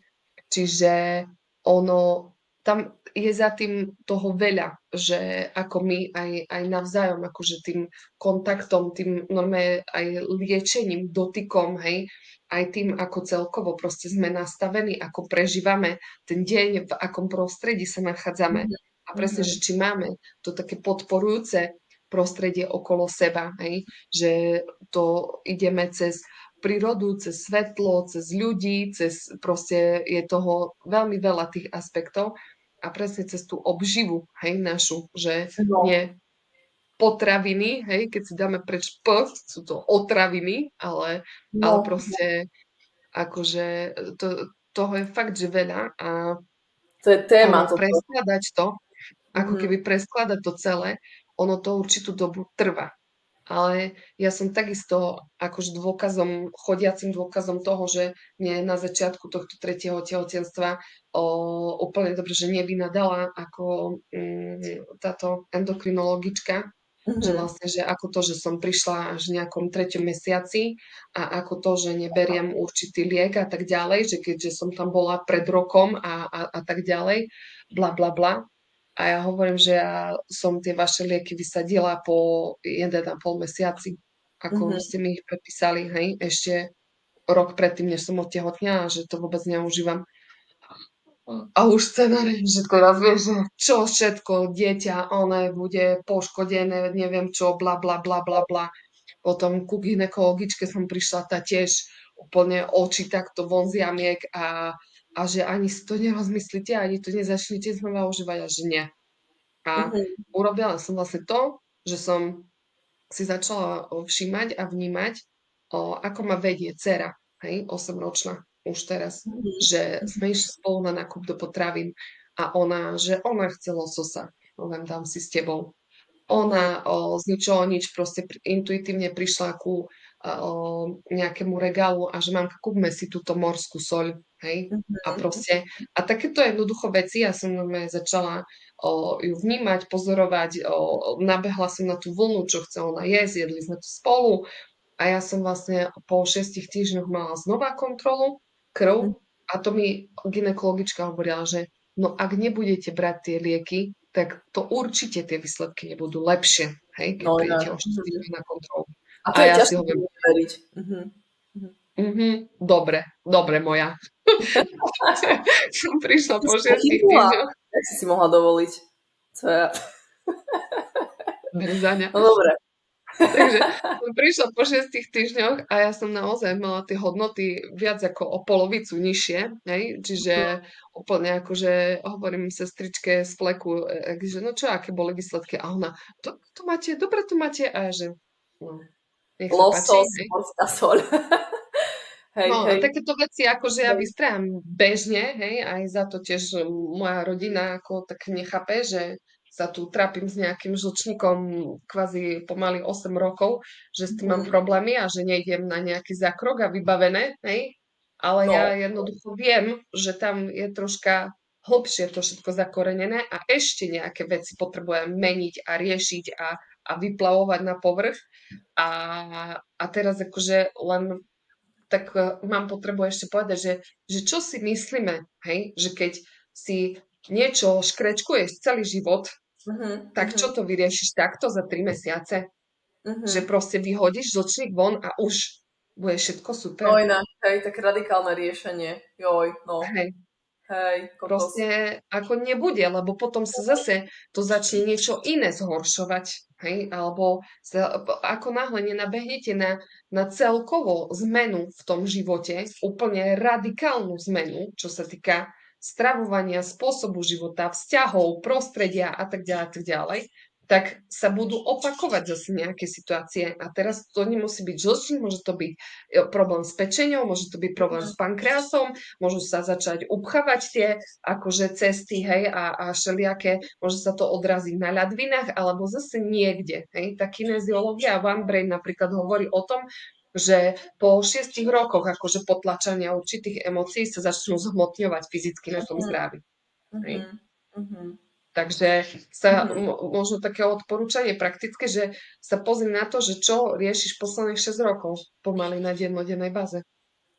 Čiže ono, tam je za tým toho veľa, že ako my aj navzájom, akože tým kontaktom, tým normálne aj liečením, dotykom, hej, aj tým, ako celkovo proste sme nastavení, ako prežívame ten deň, v akom prostredí sa nachádzame. mhm, A presne, mhm, že či máme to také podporujúce prostredie okolo seba, hej, že to ideme cez prírodu, cez svetlo, cez ľudí, cez proste je toho veľmi veľa tých aspektov a presne cez tú obživu, hej, našu, že no, nie potraviny, hej, keď si dáme preč P, sú to otraviny, ale no, proste akože toho je fakt, že veľa a to je téma ono toto. preskladať to, ako Mhm, keby preskladať to celé, ono to určitú dobu trvá. Ale ja som takisto akože chodiacim dôkazom toho, že mne na začiatku tohto tretieho tehotenstva úplne dobre, že nevynadala ako táto endokrinologička, že mhm, vlastne, že ako to, že som prišla až v nejakom treťom mesiaci a ako to, že neberiem určitý liek a tak ďalej, že keďže som tam bola pred rokom a tak ďalej, bla bla bla. A ja hovorím, že ja som tie vaše lieky vysadila po 1,5 mesiaci, ako mhm, ste mi ich prepísali, hej, ešte rok predtým, než som otehotnela, že to vôbec neužívam. A už scenári, že teraz vieš, že čo všetko dieťa, ono bude poškodené, neviem čo, bla bla bla bla bla. Potom ku gynekologičke som prišla, tá tiež úplne oči takto von z jamiek a že ani si to nerozmyslíte, ani to nezačnete znova užívať a že nie. A mhm, urobila som vlastne to, že som si začala všímať a vnímať, ako ma vedie dcera, hej, 8-ročná už teraz, mhm, že sme išli spolu na nákup do potravín A ona, že ona chce lososa. Len dám si s tebou. Mhm. Ona z ničoho nič proste intuitívne prišla ku nejakému regálu a že mamka, kúpme si túto morskú soľ, hej? A Mhm. proste, a takéto jednoducho veci, ja som normálne začala ju vnímať, pozorovať, nabehla som na tú vlnu, čo chce ona jesť, jedli sme to spolu a ja som vlastne po 6 týždňoch mala znova kontrolu, krv a to mi gynekologička hovorila, že no ak nebudete brať tie lieky, tak to určite tie výsledky nebudú lepšie, hej, keď No, prídete inak. o 6 týždňov na kontrolu. A to A je ja si ťažké hovorím, veriť. Mhm. Mhm. dobre, dobre moja. Som prišla Ty po si to 6 týždňoch, Jak si mohla dovoliť? Co ja? Berzáňa. No dobre. Takže som prišla po 6 týždňoch a ja som naozaj mala tie hodnoty viac ako o polovicu nižšie, hej? Čiže úplne akože hovorím sestričke z fleku, že no čo, aké boli výsledky? A ona, to máte, dobre to máte. A ja, že no, nech sa páči, Losos, hej? morská soľ. Hej, No a hej. takéto veci, akože ja Hej. vystrajam bežne, hej, aj za to tiež moja rodina ako tak nechápe, že sa tu trápim s nejakým žlčníkom kvázi pomaly 8 rokov, že s tým mám Mhm. problémy a že nejdem na nejaký zákrok a vybavené, hej. Ale ja No. jednoducho viem, že tam je troška hlbšie to všetko zakorenené a ešte nejaké veci potrebujem meniť a riešiť a vyplavovať na povrch. A, a teraz akože len tak mám potrebu ešte povedať, že čo si myslíme, hej? Že keď si niečo škrečkuješ celý život, Mhm, tak čo mhm, to vyriešiš takto za 3 mesiace? Že mhm. proste vyhodíš žlčník von a už bude všetko No super. inak, hej, také radikálne riešenie. Joj, no. Hej. Hej, kokos. Proste ako nebude, lebo potom sa zase to začne niečo iné zhoršovať. Hej? Alebo ako náhle nenabehnete na celkovo zmenu v tom živote, úplne radikálnu zmenu, čo sa týka stravovania, spôsobu života, vzťahov, prostredia a tak ďalej, tak sa budú opakovať zase nejaké situácie. A teraz to nemusí byť žlčník, môže to byť problém s pečenou, môže to byť problém s pankreasom, môžu sa začať upchávať tie akože cesty, hej, a všelijaké, môže sa to odraziť na ľadvinách, alebo zase niekde, hej. Tá kineziológia One Brain napríklad hovorí o tom, že po 6 rokoch akože potlačania určitých emócií sa začnú zhmotňovať fyzicky na tom Mhm, zdraví. Hej. mhm, mhm, Takže sa mhm. možno také odporúčanie praktické, že sa pozri na to, že čo riešiš posledných 6 rokov pomaly na dennodennej báze.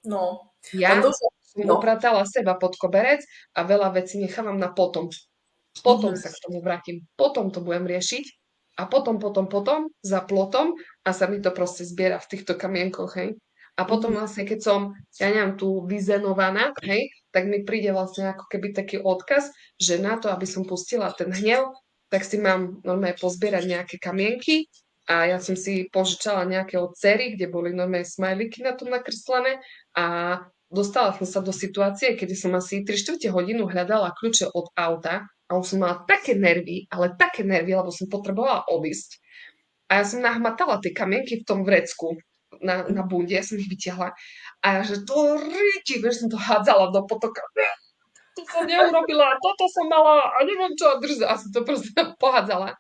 No. Len Ja to, som no. upratala seba pod koberec a veľa vecí nechávam na potom. Potom Mhm, sa k tomu vrátim. Potom to budem riešiť a potom, za plotom a sa mi to proste zbiera v týchto kamienkoch, hej. A potom mhm, vlastne, keď som, ja neviem, tu vyzenovaná, hej, tak mi príde vlastne ako keby taký odkaz, že na to, aby som pustila ten hnev, tak si mám normálne pozbierať nejaké kamienky a ja som si požičala nejaké od cery, kde boli normálne smajliky na tom nakreslené a dostala som sa do situácie, kedy som asi 3/4 hodinu hľadala kľúče od auta a už som mala také nervy, ale také nervy, lebo som potrebovala odísť. A ja som nahmatala tie kamienky v tom vrecku na bunde, ja som ich vytiahla. A ja, že to ríti, vieš, som to hádzala do potoka. To som neurobila, toto som mala a neviem čo, a som to proste pohádzala.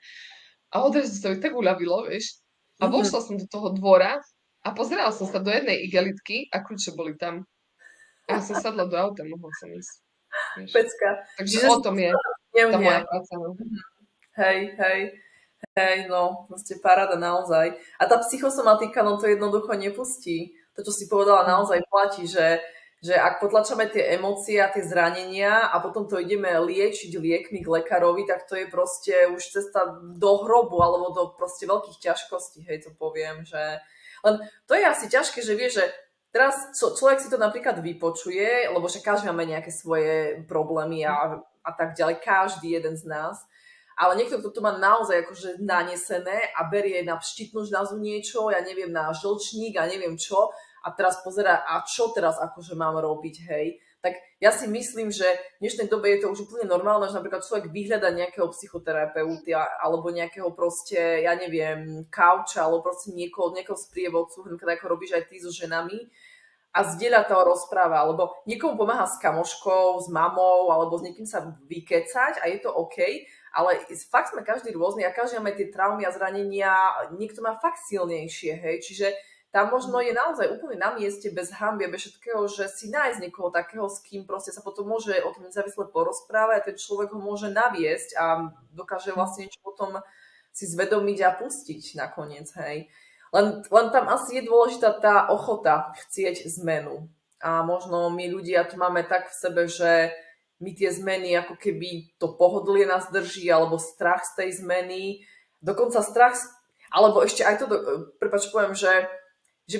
A odrazu sa mi tak uľavilo, vieš. A mhm. vošla som do toho dvora a pozerala som sa do jednej igelitky a kľúče boli tam. A ja som sadla do auta, mohla som ísť. Vieš. Pecka. Takže Čiže o si tom je tá moja nevnie. práca. No. Hej, hej. Hej, no, proste paráda naozaj. A tá psychosomatika, no to jednoducho nepustí. To, čo si povedala, Mm. naozaj platí, že ak potlačame tie emócie a tie zranenia a potom to ideme liečiť liekmi k lekárovi, tak to je proste už cesta do hrobu alebo do proste veľkých ťažkostí, hej, to poviem, že... Len to je asi ťažké, že vie, že teraz človek si to napríklad vypočuje, lebo že každý máme nejaké svoje problémy a tak ďalej, každý jeden z nás. Ale niekto, kto to má naozaj akože nanesené a berie na štítnu žľazu niečo, ja neviem, na žlčník a neviem čo, a teraz pozerá, a čo teraz akože mám robiť, hej. Tak ja si myslím, že v dnešnej dobe je to už úplne normálne, že napríklad človek vyhľada nejakého psychoterapeuta alebo nejakého proste, ja neviem, kauča alebo proste niekoho sprievodcu, ako robíš aj ty so ženami a zdieľa to rozpráva, alebo niekomu pomáha s kamoškou, s mamou, alebo s niekým sa vykecať a je to OK, ale fakt sme každý rôzny a každý máme tie traumy a zranenia, niekto má fakt silnejšie, hej, čiže tam možno je naozaj úplne na mieste, bez hanby, bez všetkého, že si nájsť niekoho takého, s kým proste sa potom môže o tom nezávisle porozprávať a ten človek ho môže naviesť a dokáže vlastne niečo potom si zvedomiť a pustiť nakoniec, hej. Len tam asi je dôležitá tá ochota chcieť zmenu. A možno my ľudia to máme tak v sebe, že my tie zmeny, ako keby to pohodlie nás drží, alebo strach z tej zmeny. Dokonca strach, alebo ešte aj to, prepáč, poviem, že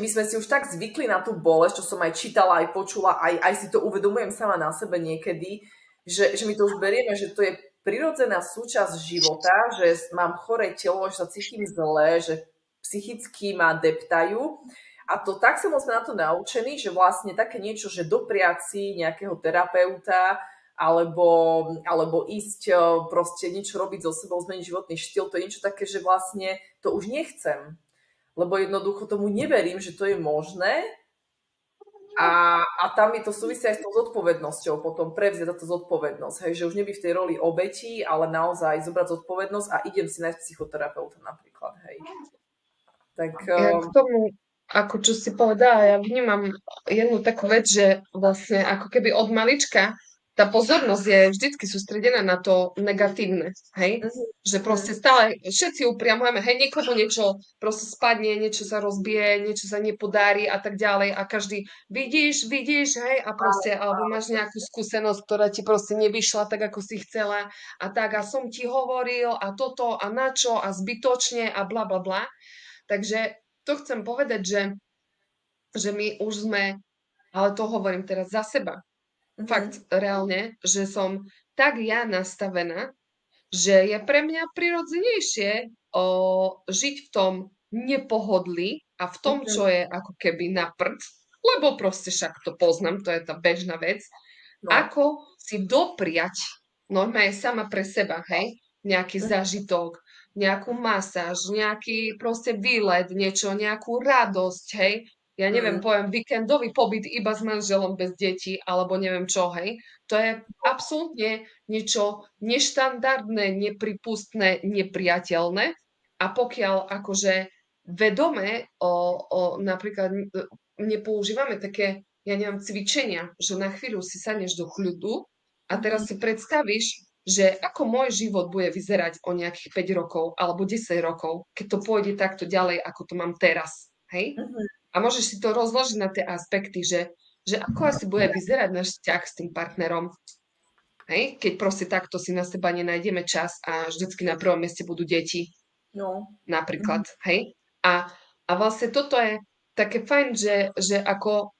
my sme si už tak zvykli na tú bolesť, čo som aj čítala, aj počula, aj si to uvedomujem sama na sebe niekedy, že my to už berieme, že to je prirodzená súčasť života, že mám choré telo, že sa cítim zle, že psychicky ma deptajú. A to tak som sme na to naučení, že vlastne také niečo, že dopriať si nejakého terapeuta alebo ísť proste niečo robiť so sebou, zmeniť životný štýl, to je niečo také, že vlastne to už nechcem. Lebo jednoducho tomu neverím, že to je možné a tam je to súvisí aj s tou zodpovednosťou, potom prevziať za to zodpovednosť, hej, že už nebyť v tej roli obeti, ale naozaj zobrať zodpovednosť a idem si nájsť psychoterapeuta napríklad, hej. Tak... Ja k tomu, ako čo si povedala, ja vnímam jednu takú vec, že vlastne ako keby od malička tá pozornosť je vždycky sústredená na to negatívne, hej? Že proste stále všetci upriamujeme, hej, niekomu niečo proste spadne, niečo sa rozbije, niečo sa nepodarí a tak ďalej a každý vidíš, hej, a proste, alebo máš nejakú skúsenosť, ktorá ti proste nevyšla tak, ako si chcela a tak a som ti hovoril a toto a na čo a zbytočne a bla bla bla. Takže to chcem povedať, že my už sme, ale to hovorím teraz za seba, fakt reálne, že som tak ja nastavená, že je pre mňa prirodzenejšie žiť v tom nepohodlí a v tom, čo je ako keby na prd, lebo proste však to poznám, to je tá bežná vec, ako si dopriať normálne sama pre seba, hej, nejaký zážitok, nejakú masáž, nejaký proste výlet, niečo, nejakú radosť, hej, ja neviem, poviem víkendový pobyt iba s manželom bez detí, alebo neviem čo, hej. To je absolútne niečo neštandardné, nepripustné, nepriateľné. A pokiaľ akože vedome napríklad nepoužívame také, ja neviem, cvičenia, že na chvíľu si sadneš do kľudu a teraz si predstavíš, že ako môj život bude vyzerať o nejakých 5 rokov alebo 10 rokov, keď to pôjde takto ďalej, ako to mám teraz, hej. A môžeš si to rozložiť na tie aspekty, že ako asi bude vyzerať náš vzťah s tým partnerom. Hej? Keď proste takto si na seba nenájdeme čas a vždycky na prvom mieste budú deti. No. Napríklad. Hej? A vlastne toto je také fajn, že ako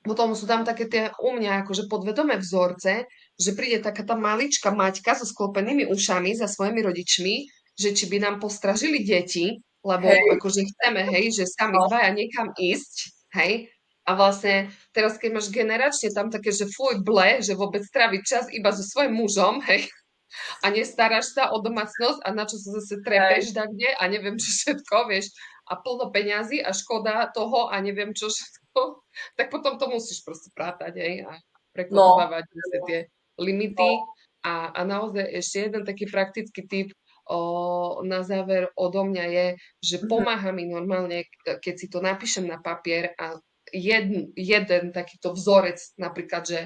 potom sú tam také tie u mňa akože podvedomé vzorce, že príde taká tá maličká Maťka so sklopenými ušami za svojimi rodičmi, že či by nám postražili deti, lebo akože chceme, hej, že sami dvaja niekam ísť, hej, a vlastne teraz, keď máš generačne tam také, že fuj ble, že vôbec tráviť čas iba so svojím mužom, hej, a nestaráš sa o domácnosť a na čo sa zase trepeš kde a neviem čo všetko, vieš, a plno peňazí a škoda toho a neviem čo všetko, tak potom to musíš proste prátať, hej, a prekopávať tie limity a naozaj ešte jeden taký praktický tip na záver odo mňa je, že pomáha mi normálne, keď si to napíšem na papier a jeden takýto vzorec, napríklad, že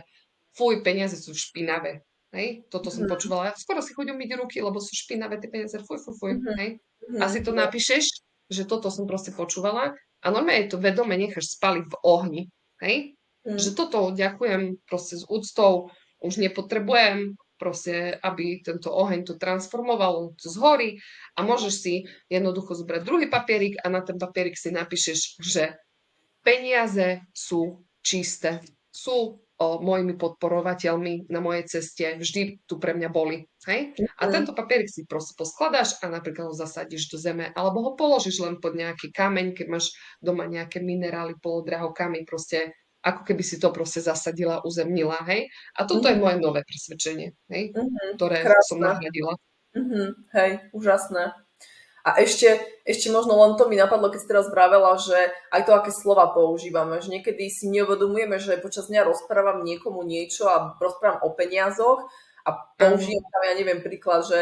fuj, peniaze sú špinavé. Hej? Toto som počúvala. Skoro si chodím myť ruky, lebo sú špinavé tie peniaze. Fuj. Hej? A si to napíšeš, že toto som proste počúvala a normálne to vedome necháš spaliť v ohni. Hej? Že toto ďakujem proste s úctou, už nepotrebujem proste, aby tento oheň to transformoval, to zhorí a môžeš si jednoducho zobrať druhý papierik a na ten papierik si napíšeš, že peniaze sú čisté, sú mojimi podporovateľmi na mojej ceste, vždy tu pre mňa boli. Hej? A tento papierik si proste poskladáš a napríklad ho zasadíš do zeme, alebo ho položíš len pod nejaký kameň, keď máš doma nejaké minerály, polodrahokamy, proste ako keby si to proste zasadila, uzemnila, hej. A toto je moje nové presvedčenie, hej, ktoré som nahradila. Hej, úžasné. A ešte možno len to mi napadlo, keď si teraz vravela, že aj to, aké slova používame, že niekedy si neuvedomujeme, že počas dňa rozprávam niekomu niečo a rozprávam o peniazoch a použijem Áno, tam, ja neviem, príklad, že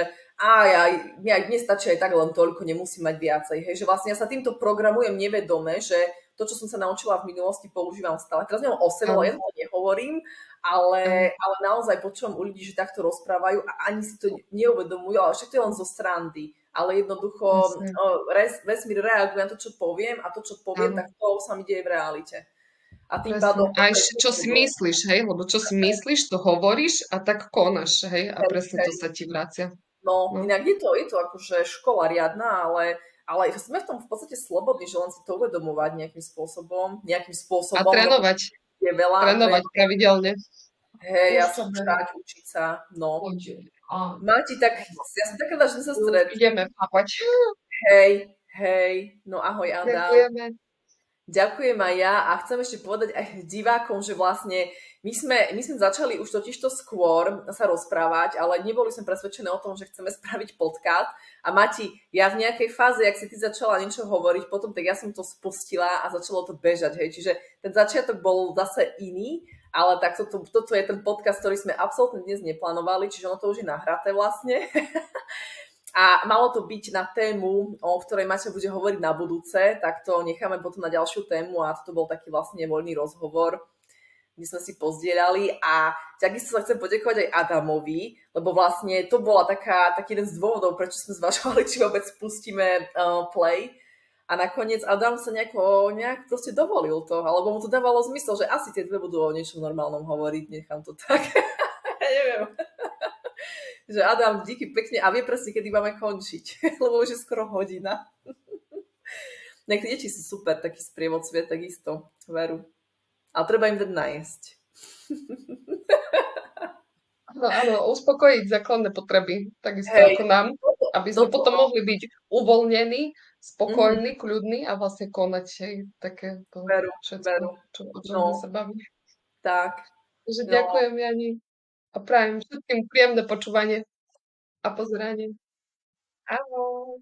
mne stačí aj tak len toľko, nemusím mať viacej. Hej, že vlastne ja sa týmto programujem nevedome, že to, čo som sa naučila v minulosti, používam stále. Teraz nemám o sebe, áno, ja to nehovorím, áno, ale naozaj počúvam u ľudí, že takto rozprávajú a ani si to neuvedomujú, ale však to je len zo srandy. Ale jednoducho presne, vesmír reaguje na to, čo poviem a to, čo poviem, áno. tak to sa mi deje v realite. A tým pádom Presne. A ešte čo si myslíš, hej? Lebo čo si myslíš, to hovoríš a tak konáš, hej? A presne to sa ti vracia. no, No. inak je to akože škola riadna, ale sme v tom v podstate slobodní, že len si to uvedomovať nejakým A spôsobom, lebo trénovať. je veľa a Trénovať pravidelne. hej, ja sa vráť učiť sa, no. Máti, tak ja som taká rada, že sme sa Už stretli. ideme papať. Hej, hej, no ahoj Adam. Ďakujeme. Ďakujem aj ja a chcem ešte povedať aj divákom, že vlastne my sme začali už totižto skôr sa rozprávať, ale neboli sme presvedčené o tom, že chceme spraviť podcast. A Mati, ja v nejakej fáze, ak si ty začala niečo hovoriť, potom tak ja som to spustila a začalo to bežať, hej. Čiže ten začiatok bol zase iný, ale tak toto je ten podcast, ktorý sme absolútne dnes neplánovali, čiže ono to už je nahraté vlastne. A malo to byť na tému, o ktorej Maťa bude hovoriť na budúce, tak to necháme potom na ďalšiu tému a toto bol taký vlastne voľný rozhovor, kde sme si pozdieľali a takisto sa chcem poďakovať aj Adamovi, lebo vlastne to bola taký jeden z dôvodov, prečo sme zvažovali, či vôbec spustíme play. A nakoniec Adam sa nejak proste dovolil to, alebo mu to dávalo zmysel, že asi tie dve budú o niečom normálnom hovoriť, nechám to tak. Ja neviem. Že Adam, díky pekne a vie presne, kedy máme končiť, lebo už je skoro hodina. Nech tie deti sú super, taký sprievodcovia takisto, veru. Ale treba im dať najesť. Áno, áno, uspokojiť základné potreby, takisto Hej, ako nám, aby sme toto, potom mohli byť uvoľnení, mhm, spokojní, kľudní a vlastne konať aj také to veru, všetko, veru. o čom sme No, sa bavili. tak, Takže no. ďakujem, Jani, a prajem všetkým príjemné počúvanie a pozeranie. Ahoj.